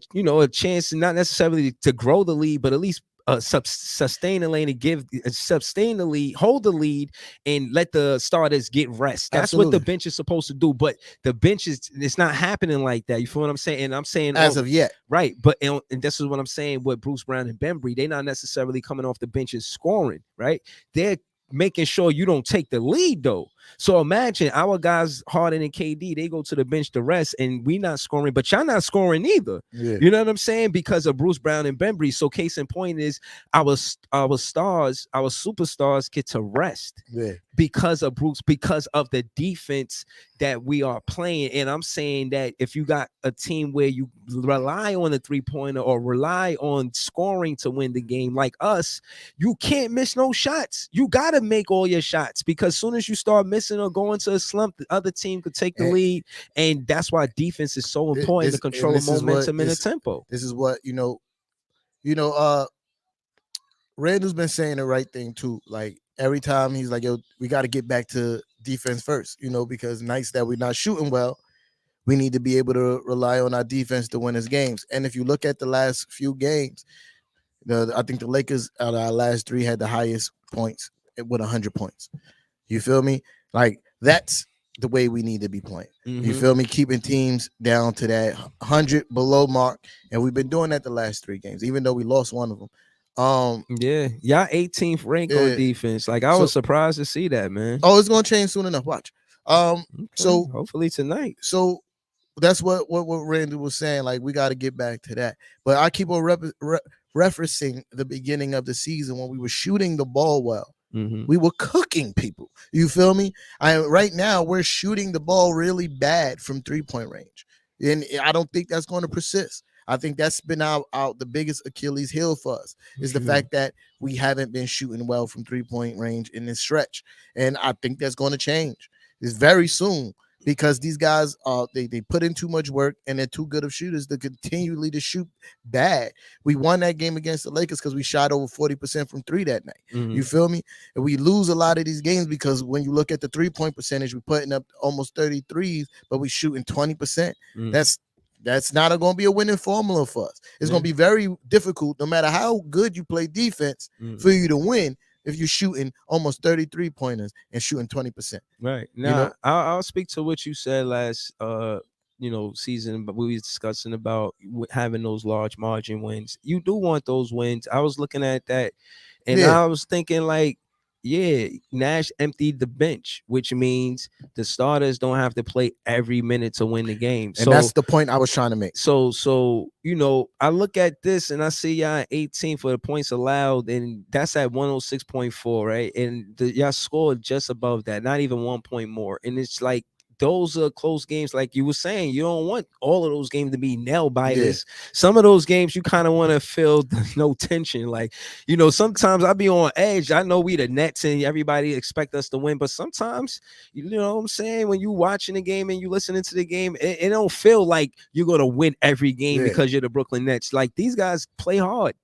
chance, not necessarily to grow the lead, but at least sustain the lane and sustain the lead, hold the lead, and let the starters get rest. That's what the bench is supposed to do. But the bench it's not happening like that. You feel what I'm saying? And I'm saying as of yet, right? But and this is what I'm saying. With Bruce Brown and Bembry, they're not necessarily coming off the bench and scoring. Right? They're making sure you don't take the lead though. So imagine our guys Harden and KD, they go to the bench to rest, and we not scoring, but y'all not scoring either. Yeah. You know what I'm saying? Because of Bruce Brown and Bembry. So case in point is our stars, our superstars get to rest. Yeah. Because of Bruce, because of the defense that we are playing. And I'm saying that if you got a team where you rely on a 3-pointer or rely on scoring to win the game like us, you can't miss no shots. You got to make all your shots, because as soon as you start missing or going to a slump, the other team could take the lead. And that's why defense is so important to control the momentum and the tempo. This is what, Randall's been saying the right thing too. Like every time he's like, yo, we got to get back to defense first, because nights that we're not shooting well, we need to be able to rely on our defense to win us games. And if you look at the last few games, I think the Lakers out of our last 3 had the highest points with 100 points. You feel me? Like that's the way we need to be playing. You feel me? Keeping teams down to that 100 below mark. And we've been doing that the last 3 games, even though we lost one of them. Yeah, y'all 18th rank on defense. Like I was surprised to see that, man. Oh, it's gonna change soon enough. Watch. So hopefully tonight. So that's what Randall was saying. Like we got to get back to that. But I keep on referencing the beginning of the season when we were shooting the ball well. We were cooking people. You feel me? Right now we're shooting the ball really bad from 3-point range, and I don't think that's going to persist. I think that's been out the biggest Achilles heel for us is the fact that we haven't been shooting well from 3-point range in this stretch. And I think that's going to change. It's very soon, because these guys they put in too much work and they're too good of shooters to continually to shoot bad. We won that game against the Lakers because we shot over 40% from 3 that night. You feel me? And we lose a lot of these games because when you look at the 3-point percentage, we're putting up almost 33s, but we shooting 20%. That's not going to be a winning formula for us. It's going to be very difficult, no matter how good you play defense, for you to win if you're shooting almost 33 pointers and shooting 20%. Right. Now, I'll speak to what you said last season, but we were discussing about having those large margin wins. You do want those wins. I was looking at that, and I was thinking like, yeah, Nash emptied the bench, which means the starters don't have to play every minute to win the game. And that's the point I was trying to make. So I look at this and I see y'all 18 for the points allowed, and that's at 106.4, right? And y'all scored just above that, not even 1 point more. And it's like, those are close games. Like you were saying, you don't want all of those games to be nail biters. Some of those games you kind of want to feel no tension. Like, sometimes I be on edge. I know we the Nets and everybody expect us to win, but sometimes, you know what I'm saying, when you watching the game and you listening to the game, it don't feel like you're gonna win every game because you're the Brooklyn Nets. Like, these guys play hard.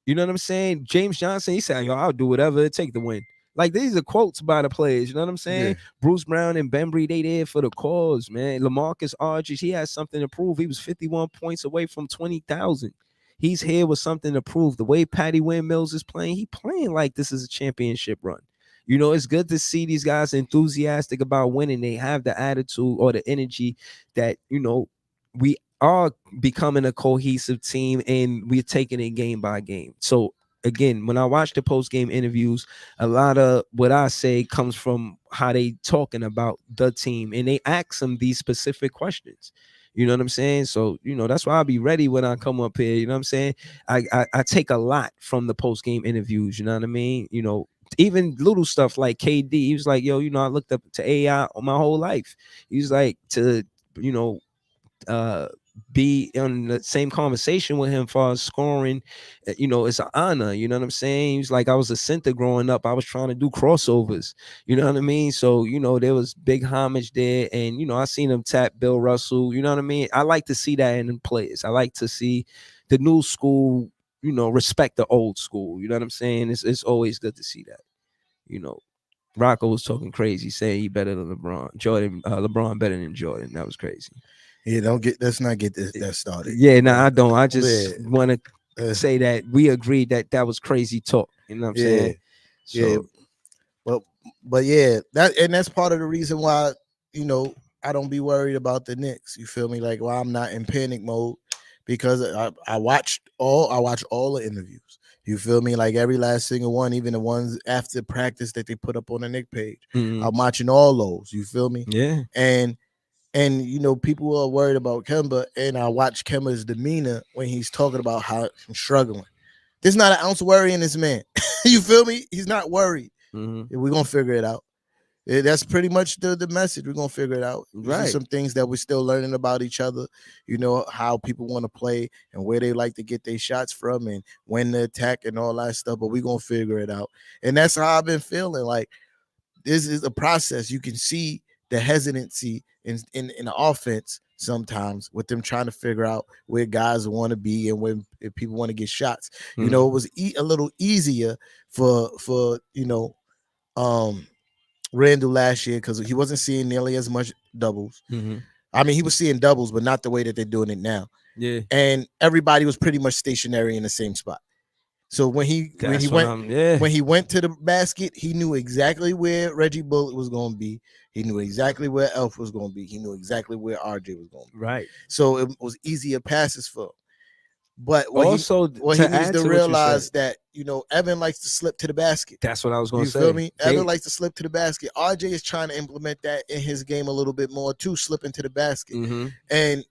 You know what I'm saying? James Johnson, he said, yo, I'll do whatever it take to win. Like, these are quotes by the players, you know what I'm saying? Bruce Brown and Bembry, they there for the cause, man. LaMarcus Aldridge, he has something to prove. He was 51 points away from 20,000. He's here with something to prove. The way Patty Mills is playing, he playing like this is a championship run. It's good to see these guys enthusiastic about winning. They have the attitude or the energy that, we are becoming a cohesive team and we're taking it game by game. So, again, when I watch the post-game interviews, a lot of what I say comes from how they talking about the team, and they ask them these specific questions. You know what I'm saying? So, that's why I'll be ready when I come up here. You know what I'm saying? I take a lot from the post-game interviews. You know what I mean? Even little stuff like KD. He was like, yo, I looked up to AI my whole life. He was like, to, be on the same conversation with him for scoring. It's an honor. You know what I'm saying? He's like, I was a center growing up. I was trying to do crossovers. You know what I mean? So, there was big homage there. And, I seen him tap Bill Russell. You know what I mean? I like to see that in the players. I like to see the new school, respect the old school. You know what I'm saying? It's always good to see that. Rocco was talking crazy, saying he better than LeBron. LeBron better than Jordan. That was crazy. Yeah, let's not get that started. Yeah, no, I don't. I just want to say that we agreed that was crazy talk. You know what I'm saying? So, yeah. But yeah, that's part of the reason why, I don't be worried about the Knicks. You feel me? Like, why I'm not in panic mode, because I watch all the interviews. You feel me? Like every last single one, even the ones after practice that they put up on the Knick page. I'm watching all those. You feel me? Yeah. And people are worried about Kemba, and I watch Kemba's demeanor when he's talking about how I'm struggling. There's not an ounce of worry in this man. You feel me? He's not worried. We're gonna figure it out. That's pretty much the message. We're gonna figure it out. Right. There's some things that we're still learning about each other. How people want to play and where they like to get their shots from and when to attack and all that stuff. But we're gonna figure it out. And that's how I've been feeling. Like, this is a process. You can see the hesitancy in the offense sometimes with them trying to figure out where guys want to be and when if people want to get shots. It was a little easier for Randall last year because he wasn't seeing nearly as much doubles. I mean, he was seeing doubles, but not the way that they're doing it now. Yeah. And everybody was pretty much stationary in the same spot. So when he went to the basket, he knew exactly where Reggie Bullock was going to be. He knew exactly where Elf was going to be. He knew exactly where RJ was going to be. Right. So it was easier passes for him. But what also, he needs to realize that Evan likes to slip to the basket. That's what I was going to say. You feel me? Evan likes to slip to the basket. RJ is trying to implement that in his game a little bit more too, slipping to the basket.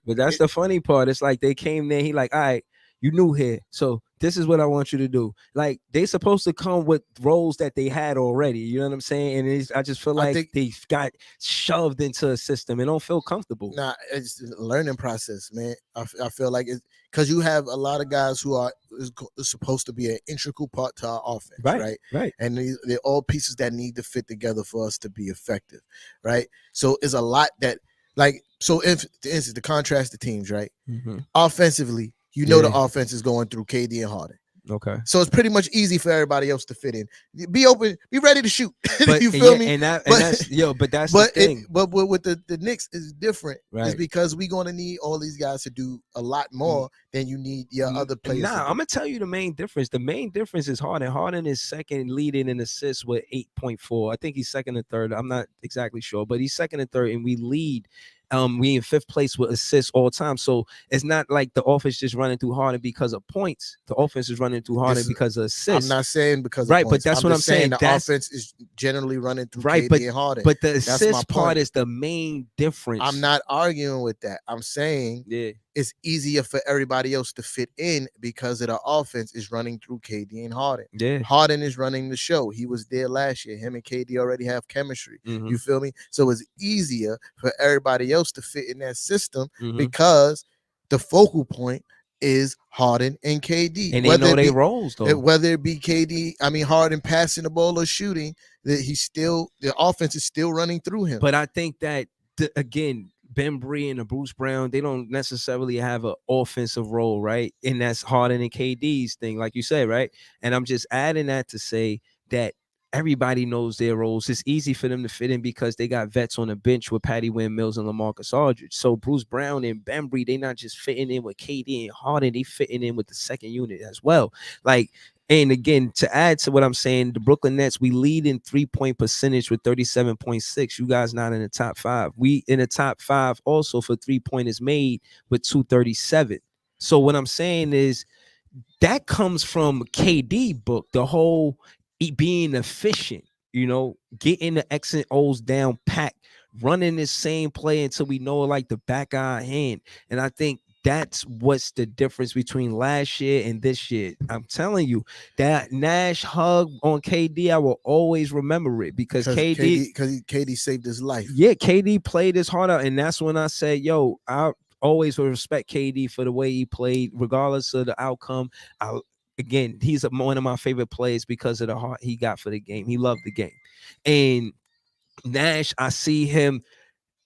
But that's the funny part. It's like they came there. He like, all right, you new here, so this is what I want you to do. Like, they supposed to come with roles that they had already. You know what I'm saying? And I just feel like they got shoved into a system and don't feel comfortable. Nah, it's a learning process, man. I feel like it's because you have a lot of guys who are supposed to be an integral part to our offense, right? And they're all pieces that need to fit together for us to be effective, right? So it's a lot that, like, so if, for instance, the contrast the teams, right? Offensively, the offense is going through KD and Harden. Okay. So it's pretty much easy for everybody else to fit in. Be open, be ready to shoot. You feel me? That's the thing. But with the Knicks is different. Right. It's because we're gonna need all these guys to do a lot more than you need your other players. Nah, I'm gonna tell you the main difference. The main difference is Harden. Harden is second leading in assists with 8.4. I think he's second and third. I'm not exactly sure, but he's second and third, and we lead. We in fifth place with assists all time. So it's not like the offense just running through Harden because of points. The offense is running through Harden because of assists. I'm not saying because of points. But that's what I'm saying. The offense is generally running through KD and Harden. But the assist part is the main difference. I'm not arguing with that. I'm saying it's easier for everybody else to fit in because of the offense is running through KD and Harden. Yeah. Harden is running the show. He was there last year. Him and KD already have chemistry. You feel me? So it's easier for everybody else to fit in that system because the focal point is Harden and KD. And they know their roles, though. Whether it be Harden passing the ball or shooting, that the offense is still running through him. But I think that, again, Ben Bree and Bruce Brown, they don't necessarily have an offensive role, right? And that's Harden and KD's thing, like you said, right? And I'm just adding that to say that everybody knows their roles. It's easy for them to fit in because they got vets on the bench with Patty Wynn-Mills and LaMarcus Aldridge. So Bruce Brown and Ben Bree, they not just fitting in with KD and Harden, they fitting in with the second unit as well. Like, and again, to add to what I'm saying, the Brooklyn Nets, we lead in 3-point percentage with 37.6. You guys not in the top 5. We in the top 5 also for 3-pointers made with 237. So what I'm saying is that comes from KD book, the whole being efficient, getting the X and O's down packed, running the same play until we know it like the back of our hand. And I think that's what's the difference between last year and this year. I'm telling you, that Nash hug on KD, I will always remember it because KD saved his life. Yeah, KD played his heart out, and that's when I said, yo, always will respect KD for the way he played, regardless of the outcome. Again, he's one of my favorite players because of the heart he got for the game. He loved the game. And Nash, I see him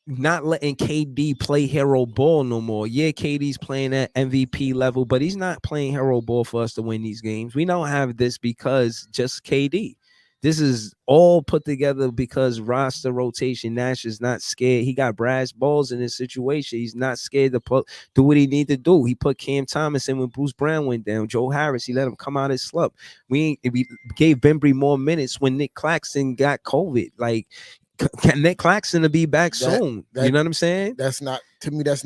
not letting KD play hero ball no more. Yeah, KD's playing at MVP level, but he's not playing hero ball for us to win these games. We don't have this because just KD. This is all put together because roster rotation. Nash is not scared. He got brass balls in this situation. He's not scared to do what he need to do. He put Cam Thomas in when Bruce Brown went down. Joe Harris, he let him come out his slump. We gave Bembry more minutes when Nick Claxton got COVID. Like, can Nick Claxton to be back soon? You know what I'm saying? That's not, to me, that's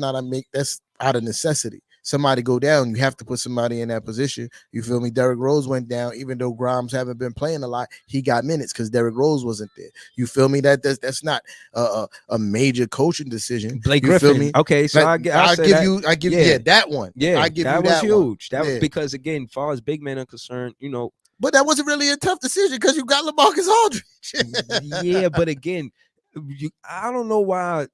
out of necessity. Somebody go down, you have to put somebody in that position. You feel me? Derrick Rose went down, even though Grimes haven't been playing a lot. He got minutes because Derrick Rose wasn't there. You feel me? That's not a major coaching decision. Blake you Griffin. Feel me? Okay, so I give you that one. Yeah, I give that you was that huge. One. That was because, again, as far as big men are concerned, you know. But that wasn't really a tough decision because you got LaMarcus Aldridge. Yeah, but again, I don't know why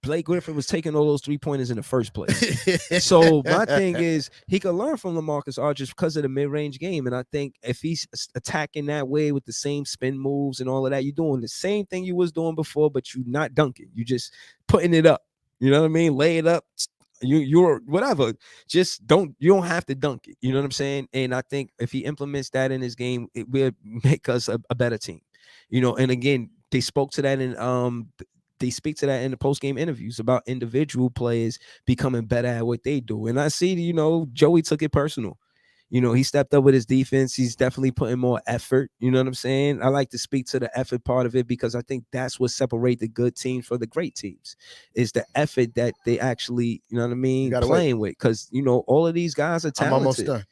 Blake Griffin was taking all those 3-pointers in the first place. So my thing is he could learn from LaMarcus Aldridge because of the mid-range game. And I think if he's attacking that way with the same spin moves and all of that, you're doing the same thing you was doing before, but you're not dunking. You just putting it up. You know what I mean? Lay it up. You're whatever. Just you don't have to dunk it. You know what I'm saying? And I think if he implements that in his game, it will make us a better team. You know, and again, they spoke to that in they speak to that in the post-game interviews about individual players becoming better at what they do. And I see, you know, Joey took it personal. You know, he stepped up with his defense. He's definitely putting more effort. You know what I'm saying? I like to speak to the effort part of it because I think that's what separates the good teams from the great teams is the effort that they actually, you know what I mean, playing with. Because, you know, all of these guys are talented. I'm almost done.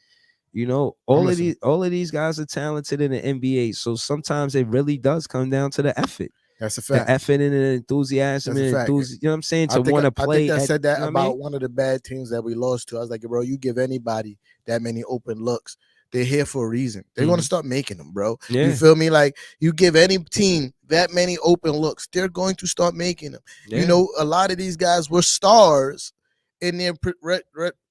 You know, all of these guys are talented in the NBA. So sometimes it really does come down to the effort. That's a fact. The effort and the enthusiasm and you know what I'm saying? To want to play. I think I said that about one of the bad teams that we lost to. I was like, bro, you give anybody that many open looks, they're here for a reason. They're going to start making them, bro. Yeah. You feel me? Like you give any team that many open looks, they're going to start making them. Yeah. You know, a lot of these guys were stars in their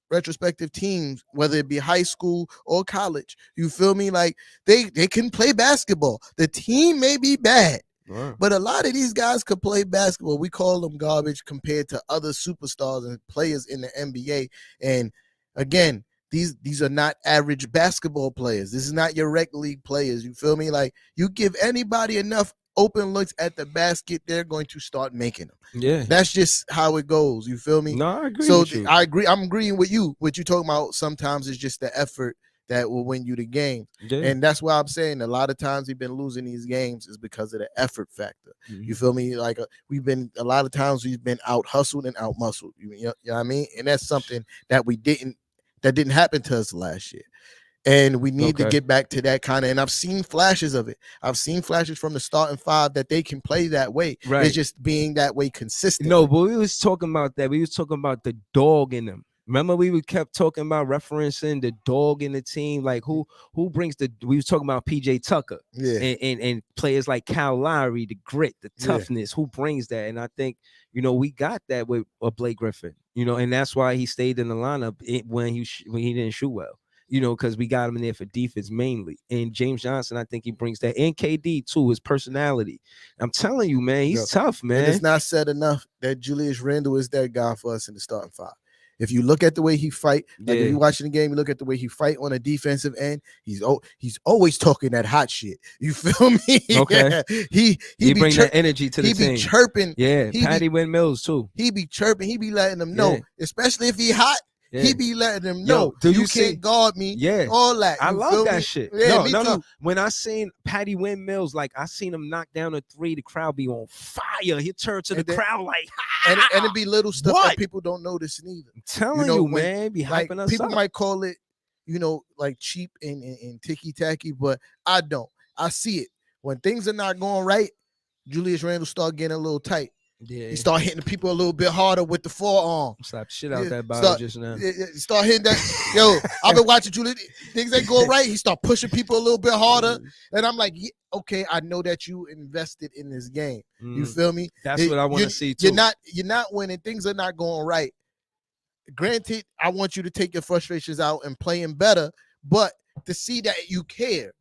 retrospective teams, whether it be high school or college. You feel me? Like they can play basketball. The team may be bad. Wow. But a lot of these guys could play basketball. We call them garbage compared to other superstars and players in the NBA. And again, these are not average basketball players. This is not your rec league players. You feel me? Like you give anybody enough open looks at the basket, they're going to start making them. Yeah, that's just how it goes. You feel me? No, I agree. So with you. I agree. I'm agreeing with you. What you talking about? Sometimes it's just the effort that will win you the game. Yeah. And that's why I'm saying a lot of times we've been losing these games is because of the effort factor. Mm-hmm. You feel me? Like we've been out hustled and out muscled. You know what I mean? And that's something that didn't happen to us last year. And we need to get back to that kind of, and I've seen flashes of it. I've seen flashes from the starting five that they can play that way. Right. It's just being that way consistent. No, but we was talking about that. We was talking about the dog in them. Remember, we kept talking about referencing the dog in the team, like who brings we was talking about PJ Tucker, and players like Kyle Lowry, the grit, the toughness, who brings that, and I think we got that with Blake Griffin, and that's why he stayed in the lineup when he didn't shoot well, because we got him in there for defense mainly, and James Johnson, I think he brings that, and KD too, his personality. I'm telling you, man, he's tough, man. And it's not said enough that Julius Randle is that guy for us in the starting five. If you look at the way he fight, like if you're watching the game, you look at the way he fight on a defensive end, he's always talking that hot shit. You feel me? Okay. He bring that energy to the team. He be chirping. Yeah, Patty Windmills too. He be chirping. He be letting them know, especially if he hot. Yeah. He be letting them know, you can't guard me. Yeah, all that. I love that shit. Yeah, no. When I seen Patty Windmills, like I seen him knock down a three, the crowd be on fire. He turned to the crowd like, and it be little stuff that people don't notice neither. I'm telling you, man, be hyping us people up. Might call it, like cheap and ticky tacky, but I don't. I see it when things are not going right. Julius Randle start getting a little tight. Yeah, he start hitting the people a little bit harder with the forearm. Slap shit out that body just now. Start hitting that. Yo, I've been watching Julius. Things ain't going right. He start pushing people a little bit harder, and I'm like, okay, I know that you invested in this game. You feel me? That's what I want to see too. You're not winning. Things are not going right. granted, I want you to take your frustrations out and playing better, but to see that you care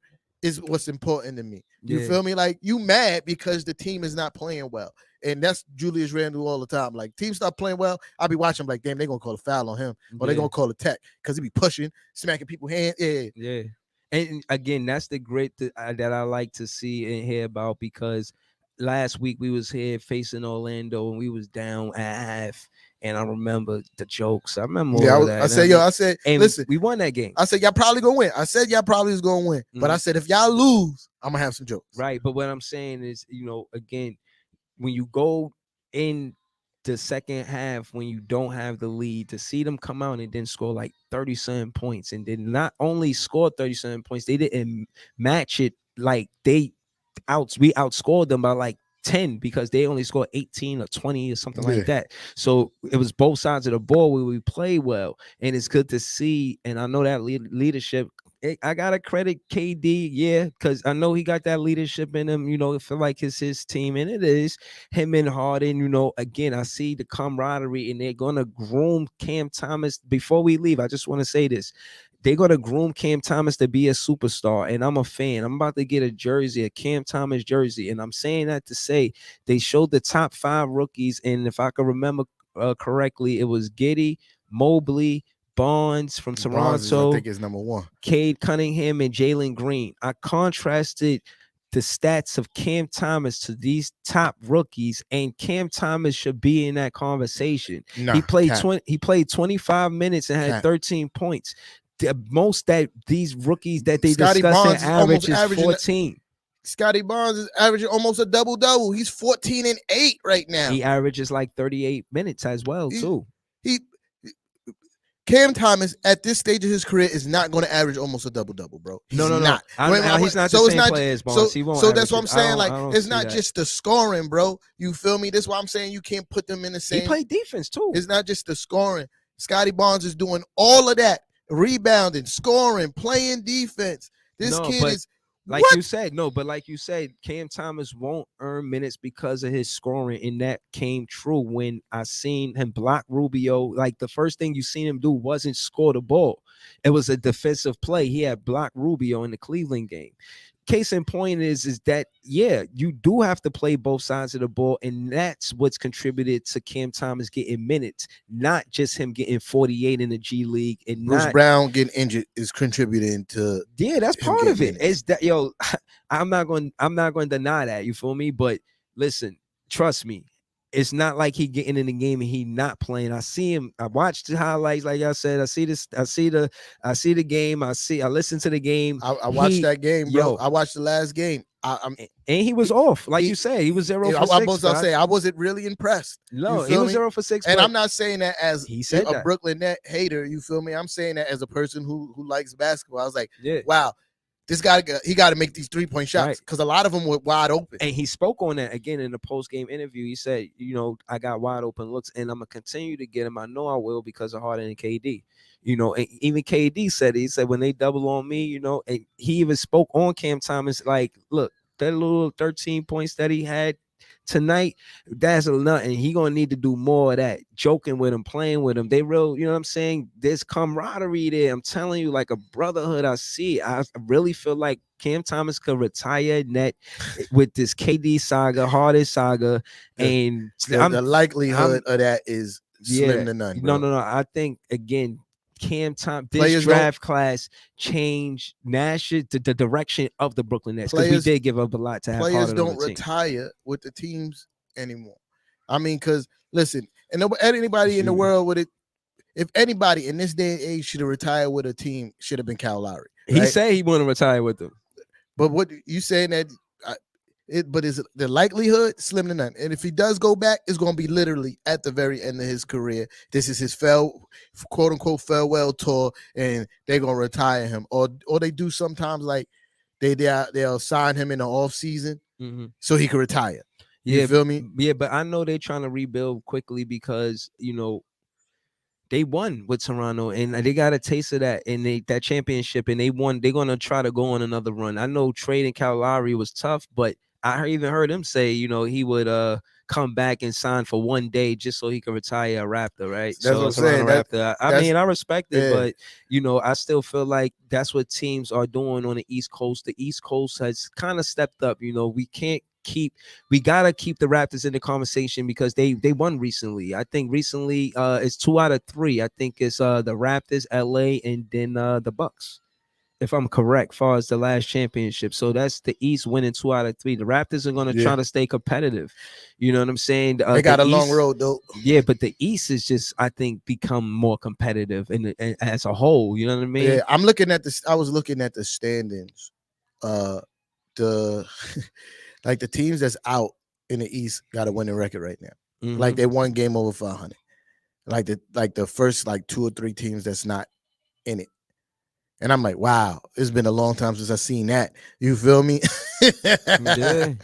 is what's important to me. You feel me? Like, you mad because the team is not playing well. And that's Julius Randle all the time. Like, teams stop playing well, I'll be watching like, damn, they're going to call a foul on him, or they're going to call a tech because he be pushing, smacking people's hands. Yeah. And again, that's the great that I like to see and hear about, because last week we was here facing Orlando and we was down at half. And I remember the jokes. I remember all that. I said, listen, we won that game. I said, y'all probably gonna win. I said, y'all probably is gonna win. But I said, if y'all lose, I'm gonna have some jokes. Right. But what I'm saying is, again, when you go in the second half, when you don't have the lead, to see them come out and then score like 37 points, and did not only score 37 points, they didn't match it. Like, we outscored them by like 10, because they only scored 18 or 20 or something like that. So it was both sides of the ball where we play well, and it's good to see. And I know that leadership, I gotta credit KD, because I know he got that leadership in him. It feel like it's his team, and it is him and Harden. Again, I see the camaraderie, and they're gonna groom Cam Thomas. Before we leave, I just want to say this: they're gonna groom Cam Thomas to be a superstar, and I'm a fan. I'm about to get a Cam Thomas jersey, and I'm saying that to say they showed the top 5 rookies, and if I can remember correctly, it was Giddey, Mobley, Barnes from Toronto, I think is number 1. Cade Cunningham, and Jalen Green. I contrasted the stats of Cam Thomas to these top rookies, and Cam Thomas should be in that conversation. He played 25 minutes and had 13 points. The most that these rookies that they discuss average is 14. Scotty Barnes is averaging almost a double-double. He's 14 and 8 right now. He averages like 38 minutes as well, too. Cam Thomas at this stage of his career is not going to average almost a double-double, bro. He's not. He's not the same player as Barnes. He won't. So that's what I'm saying. Like, it's not just the scoring, bro. You feel me? That's why I'm saying you can't put them in the same. He played defense too. It's not just the scoring. Scotty Barnes is doing all of that, rebounding, scoring, playing defense. This kid is. Like you said, Cam Thomas won't earn minutes because of his scoring, and that came true when I seen him block Rubio. Like, the first thing you seen him do wasn't score the ball. It was a defensive play. He had blocked Rubio in the Cleveland game. Case in point is that, you do have to play both sides of the ball, and that's what's contributed to Cam Thomas getting minutes, not just him getting 48 in the G League. And Bruce Brown getting injured is contributing to. Yeah, that's part of it. It's that, I'm not going to deny that. You feel me? But listen, trust me. It's not like he getting in the game and he not playing. I see him. I watched the highlights, like I said. I see the game. I listen to the game. I watched that game, bro. I watched the last game. And he was off, like you said. He was 0 for 6. I wasn't really impressed. No, he was 0 for 6. And I'm not saying that as a Brooklyn Net hater. You feel me? I'm saying that as a person who likes basketball. I was like, wow. This guy, he got to make these 3-point shots, because a lot of them were wide open. And he spoke on that again in the post-game interview. He said, I got wide open looks, and I'm going to continue to get him. I know I will, because of Harden and KD. And even KD said, when they double on me, and he even spoke on Cam Thomas, like, look, that little 13 points that he had tonight, that's nothing. He gonna need to do more of that, joking with him, playing with him. They real, you know what I'm saying? There's camaraderie there. I'm telling you, like a brotherhood. I really feel like Cam Thomas could retire net with this KD saga, Harden saga, and the likelihood of that is slim to none. Bro. No. I think again, Cam Thomas, this draft class changed the direction of the Brooklyn Nets, because we did give up a lot to have players don't retire with the teams anymore. I mean, because listen, and anybody in the world with it, if anybody in this day and age should have retired with a team, should have been Kyle Lowry. Right? He said he wanted to retire with them, but what you saying that? But is the likelihood slim to none? And if he does go back, it's going to be literally at the very end of his career. This is his quote unquote farewell tour, and they're going to retire him. Or they do sometimes, like they'll sign him in the off season so he can retire. You feel me? Yeah, but I know they're trying to rebuild quickly, because they won with Toronto, and they got a taste of that in that championship, and they won. They're going to try to go on another run. I know trading Kyle Lowry was tough, but I even heard him say, he would come back and sign for 1 day just so he could retire a Raptor, right? That's what I'm saying. Raptor. I mean, I respect it, yeah. but I still feel like that's what teams are doing on the East Coast. The East Coast has kind of stepped up. We gotta keep the Raptors in the conversation because they won recently. I think recently it's 2 out of 3. I think it's the Raptors, LA, and then the Bucks, if I'm correct, far as the last championship. So that's the East winning 2 out of 3. The Raptors are going to try to stay competitive. You know what I'm saying? They got a long road, though. Yeah, but the East is just, I think, become more competitive as a whole. You know what I mean? Yeah, I'm looking at this. I was looking at the standings. The like the teams that's out in the East got a winning record right now. Mm-hmm. Like they won game over 500. Like the first 2 or 3 teams that's not in it. And I'm like, wow, it's been a long time since I've seen that. You feel me? Yeah.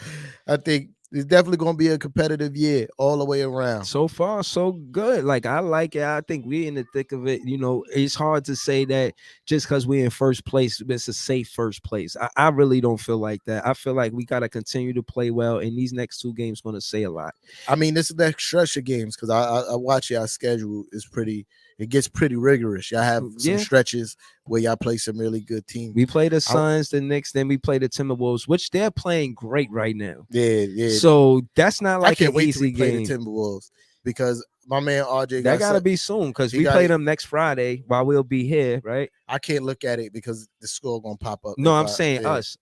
I think it's definitely going to be a competitive year all the way around. So far, so good. Like, I like it. I think we're in the thick of it. It's hard to say that just because we're in first place, it's a safe first place. I really don't feel like that. I feel like we got to continue to play well, and these next 2 games going to say a lot. I mean, this is the stretch of games because I watch y'all schedule is pretty. It gets pretty rigorous. Y'all have some stretches where y'all play some really good teams. We play the Suns, the Knicks, then we play the Timberwolves, which they're playing great right now. Yeah. So that's not like an easy game. I can't wait to play the Timberwolves because my man RJ that gotta be soon because we play them next Friday while we'll be here, right? I can't look at it because the score gonna pop up. No, I'm saying us.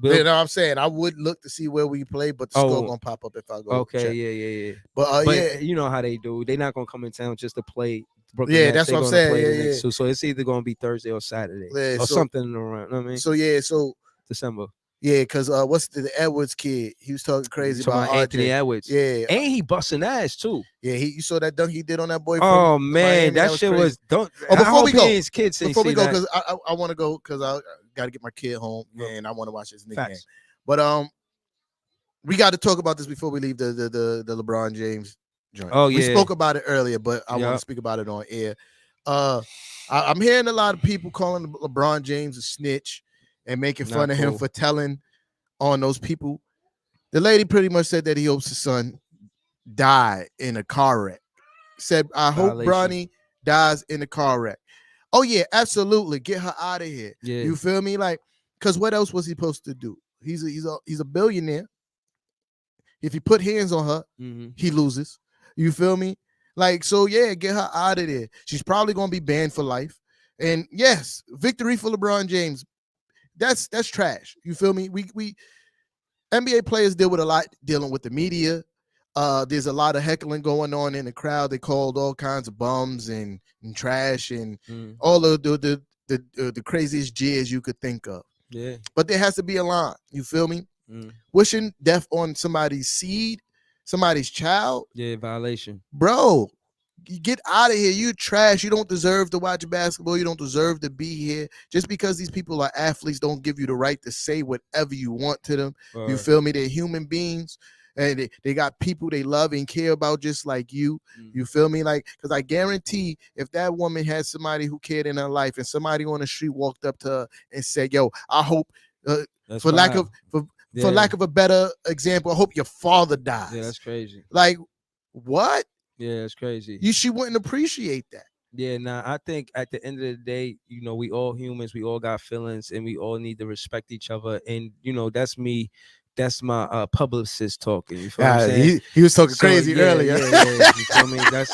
Yeah, no, I'm saying I would look to see where we play, but the score gonna pop up if I go. Okay, check. yeah. But yeah, you know how they do. They're not gonna come in town just to play. Brooklyn yeah, that's what I'm saying. Yeah. So it's either gonna be Thursday or Saturday or something around. You know what I mean? So December. Yeah, because what's the Edwards kid? He was talking crazy about Anthony Edwards. Yeah, and he busting ass too. Yeah, you saw that dunk he did on that boy. Oh man, that shit was. Before we go, because I want to go because I got to get my kid home and I want to watch his nickname. But we got to talk about this before we leave the LeBron James joint. Oh yeah, we spoke about it earlier, but I want to speak about it on air. I'm hearing a lot of people calling LeBron James a snitch and making fun of him for telling on those people. The lady pretty much said that he hopes his son died in a car wreck. Said, I hope Bronny dies in a car wreck. Oh, yeah, absolutely. Get her out of here. Yeah. You feel me? Like, because what else was he supposed to do? He's a billionaire. If he put hands on her, he loses. You feel me? Like, so yeah, get her out of there. She's probably gonna be banned for life. And yes, victory for LeBron James. That's trash. You feel me? We NBA players deal with a lot dealing with the media. There's a lot of heckling going on in the crowd. They called all kinds of bums and trash and all of the craziest jeers you could think of. Yeah. But there has to be a line. You feel me? Wishing death on somebody's seed, somebody's child. Yeah, violation. Bro, you get out of here. You trash. You don't deserve to watch basketball. You don't deserve to be here. Just because these people are athletes don't give you the right to say whatever you want to them. You feel me? They're human beings. And they got people they love and care about just like you. You feel me? Like, because I guarantee if that woman had somebody who cared in her life and somebody on the street walked up to her and said, yo, I hope for lack of a better example, I hope your father dies. Yeah, that's crazy. Like, what? Yeah, it's crazy. She wouldn't appreciate that. Yeah, I think at the end of the day, we all humans, we all got feelings, and we all need to respect each other. And that's me. That's my publicist talking. You feel what I'm saying? He was talking crazy earlier. Yeah. You feel me? That's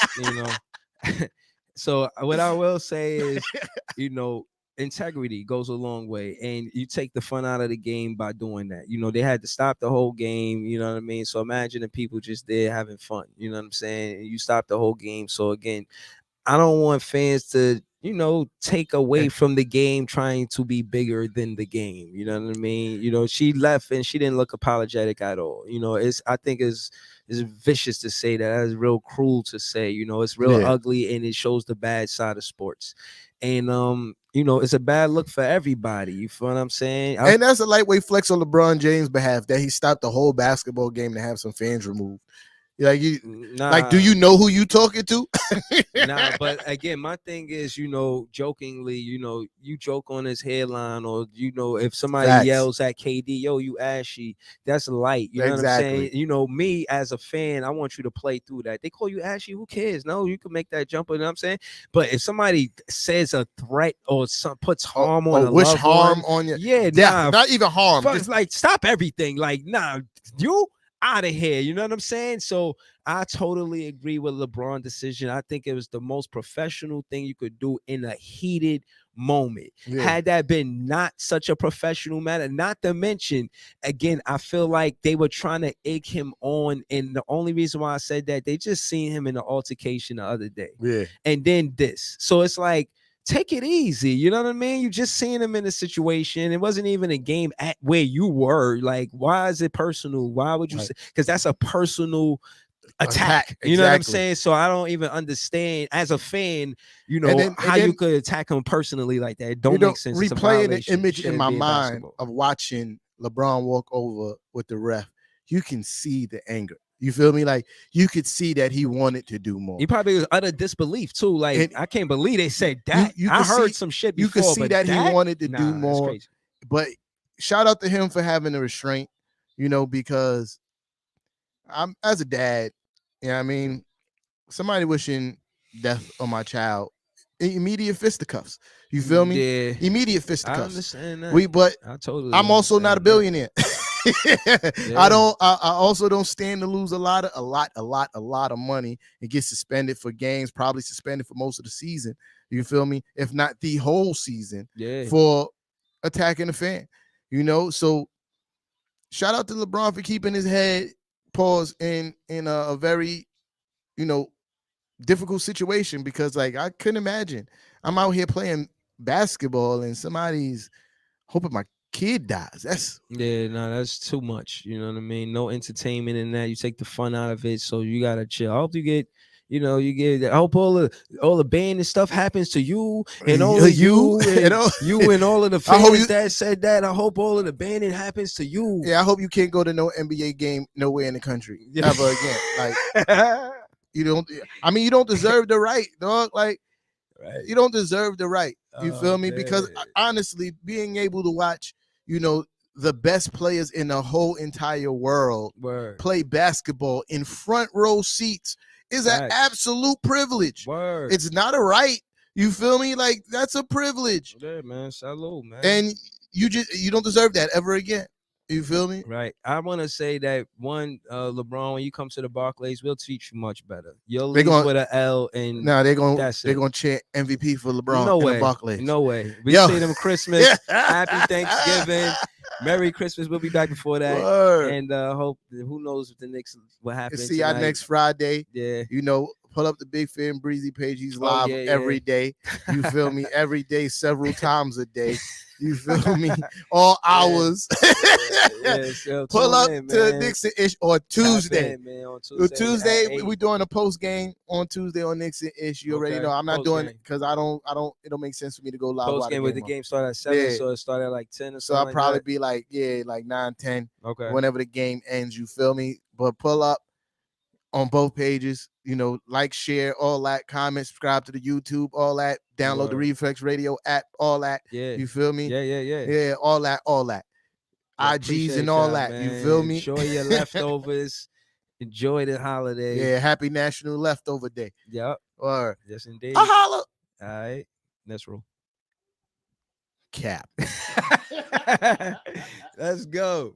So what I will say is, integrity goes a long way, and you take the fun out of the game by doing that. They had to stop the whole game. You know what I mean? So imagine the people just there having fun. You know what I'm saying? You stop the whole game. So again, I don't want fans to, take away from the game trying to be bigger than the game. You know what I mean? She left and she didn't look apologetic at all. I think it's vicious to say that. That's real cruel to say. It's real ugly, and it shows the bad side of sports. And it's a bad look for everybody. You feel what I'm saying? And that's a lightweight flex on LeBron James' behalf that he stopped the whole basketball game to have some fans removed. Like you, Nah. like, do you know who you talking to? Nah, but again, my thing is, jokingly, you joke on his headline, or if somebody Facts. yells at KD, yo, you ashy, that's light. You know what I'm saying? Me as a fan, I want you to play through that. They call you ashy, who cares? No, you can make that jump. You know what I'm saying? But if somebody says a threat or puts harm on a wish loved harm one, on you, yeah, nah, not even harm. Just like stop everything. Like, nah, you out of here. You know what I'm saying? So I totally agree with LeBron's decision. I think it was the most professional thing you could do in a heated moment. Yeah. Had that been not such a professional matter, not to mention, again, I feel like they were trying to egg him on. And the only reason why I said that, they just seen him in the altercation the other day. Yeah. And then this. So it's like, take it easy. You know what I mean? You just seen him in a situation. It wasn't even a game at where you were. Like, why is it personal? Why would you say? Because that's a personal attack. You know what I'm saying? So I don't even understand as a fan, how you could attack him personally like that. It don't make sense. Replaying the image in my mind of watching LeBron walk over with the ref, you can see the anger. You feel me? Like, you could see that he wanted to do more. He probably was utter disbelief too. Like, I can't believe they said that. I heard some shit before. You could see that he wanted to do more. But shout out to him for having the restraint, because I'm, as a dad, I mean, somebody wishing death on my child, immediate fisticuffs. You feel me? Yeah. Immediate fisticuffs. I understand that. I'm also not a billionaire. I also don't stand to lose a lot of money and get suspended for games, probably suspended for most of the season. You feel me? If not the whole season, for attacking a fan. So shout out to LeBron for keeping his head paused in a very, difficult situation, because like, I couldn't imagine I'm out here playing basketball and somebody's hoping my kid dies. That's too much. You know what I mean? No entertainment in that. You take the fun out of it, so you gotta chill. I hope you get, I hope all the band and stuff happens to you and all of you and all of the fans that said that. I hope all of the banding happens to you. Yeah, I hope you can't go to no NBA game nowhere in the country ever again. Like, you don't deserve the right, dog. Like, you don't deserve the right. You feel me? Man. Because honestly, being able to watch, the best players in the whole entire world play basketball in front row seats is an absolute privilege. It's not a right. You feel me? Like, that's a privilege. Yeah, man. Salute, man. And you don't deserve that ever again. You feel me? Right. I want to say that LeBron, when you come to the Barclays, we'll treat you much better. You'll leave with an L, and they're gonna chant MVP for LeBron. No way. In the Barclays. No way. We see them Christmas. Happy Thanksgiving. Merry Christmas. We'll be back before that. And hope, who knows what the Knicks will happen. See y'all next Friday. Yeah. Pull up the Big Fan Breezy page. He's live every day. You feel me? Every day, several times a day. You feel me? All hours. Pull up to Nixon-ish or Tuesday. On Tuesday, we're doing a post game on Tuesday on Nixon-ish. You already know. I'm not doing it because it don't make sense for me to go live. Post game with the game started at 7, so it started at like 10 or something. So I'll probably be like 9, 10. Okay. Whenever the game ends, you feel me? But pull up on both pages, like, share, all that, comment, subscribe to the YouTube, all that, download the Reflex Radio app, all that. Yeah. You feel me? Yeah. Yeah, all that. IGs and all that. Man. You feel me? Enjoy your leftovers. Enjoy the holiday. Yeah, happy National Leftover Day. Yep. Or yes, indeed. A holla. All right. Let's roll. Cap. Let's go.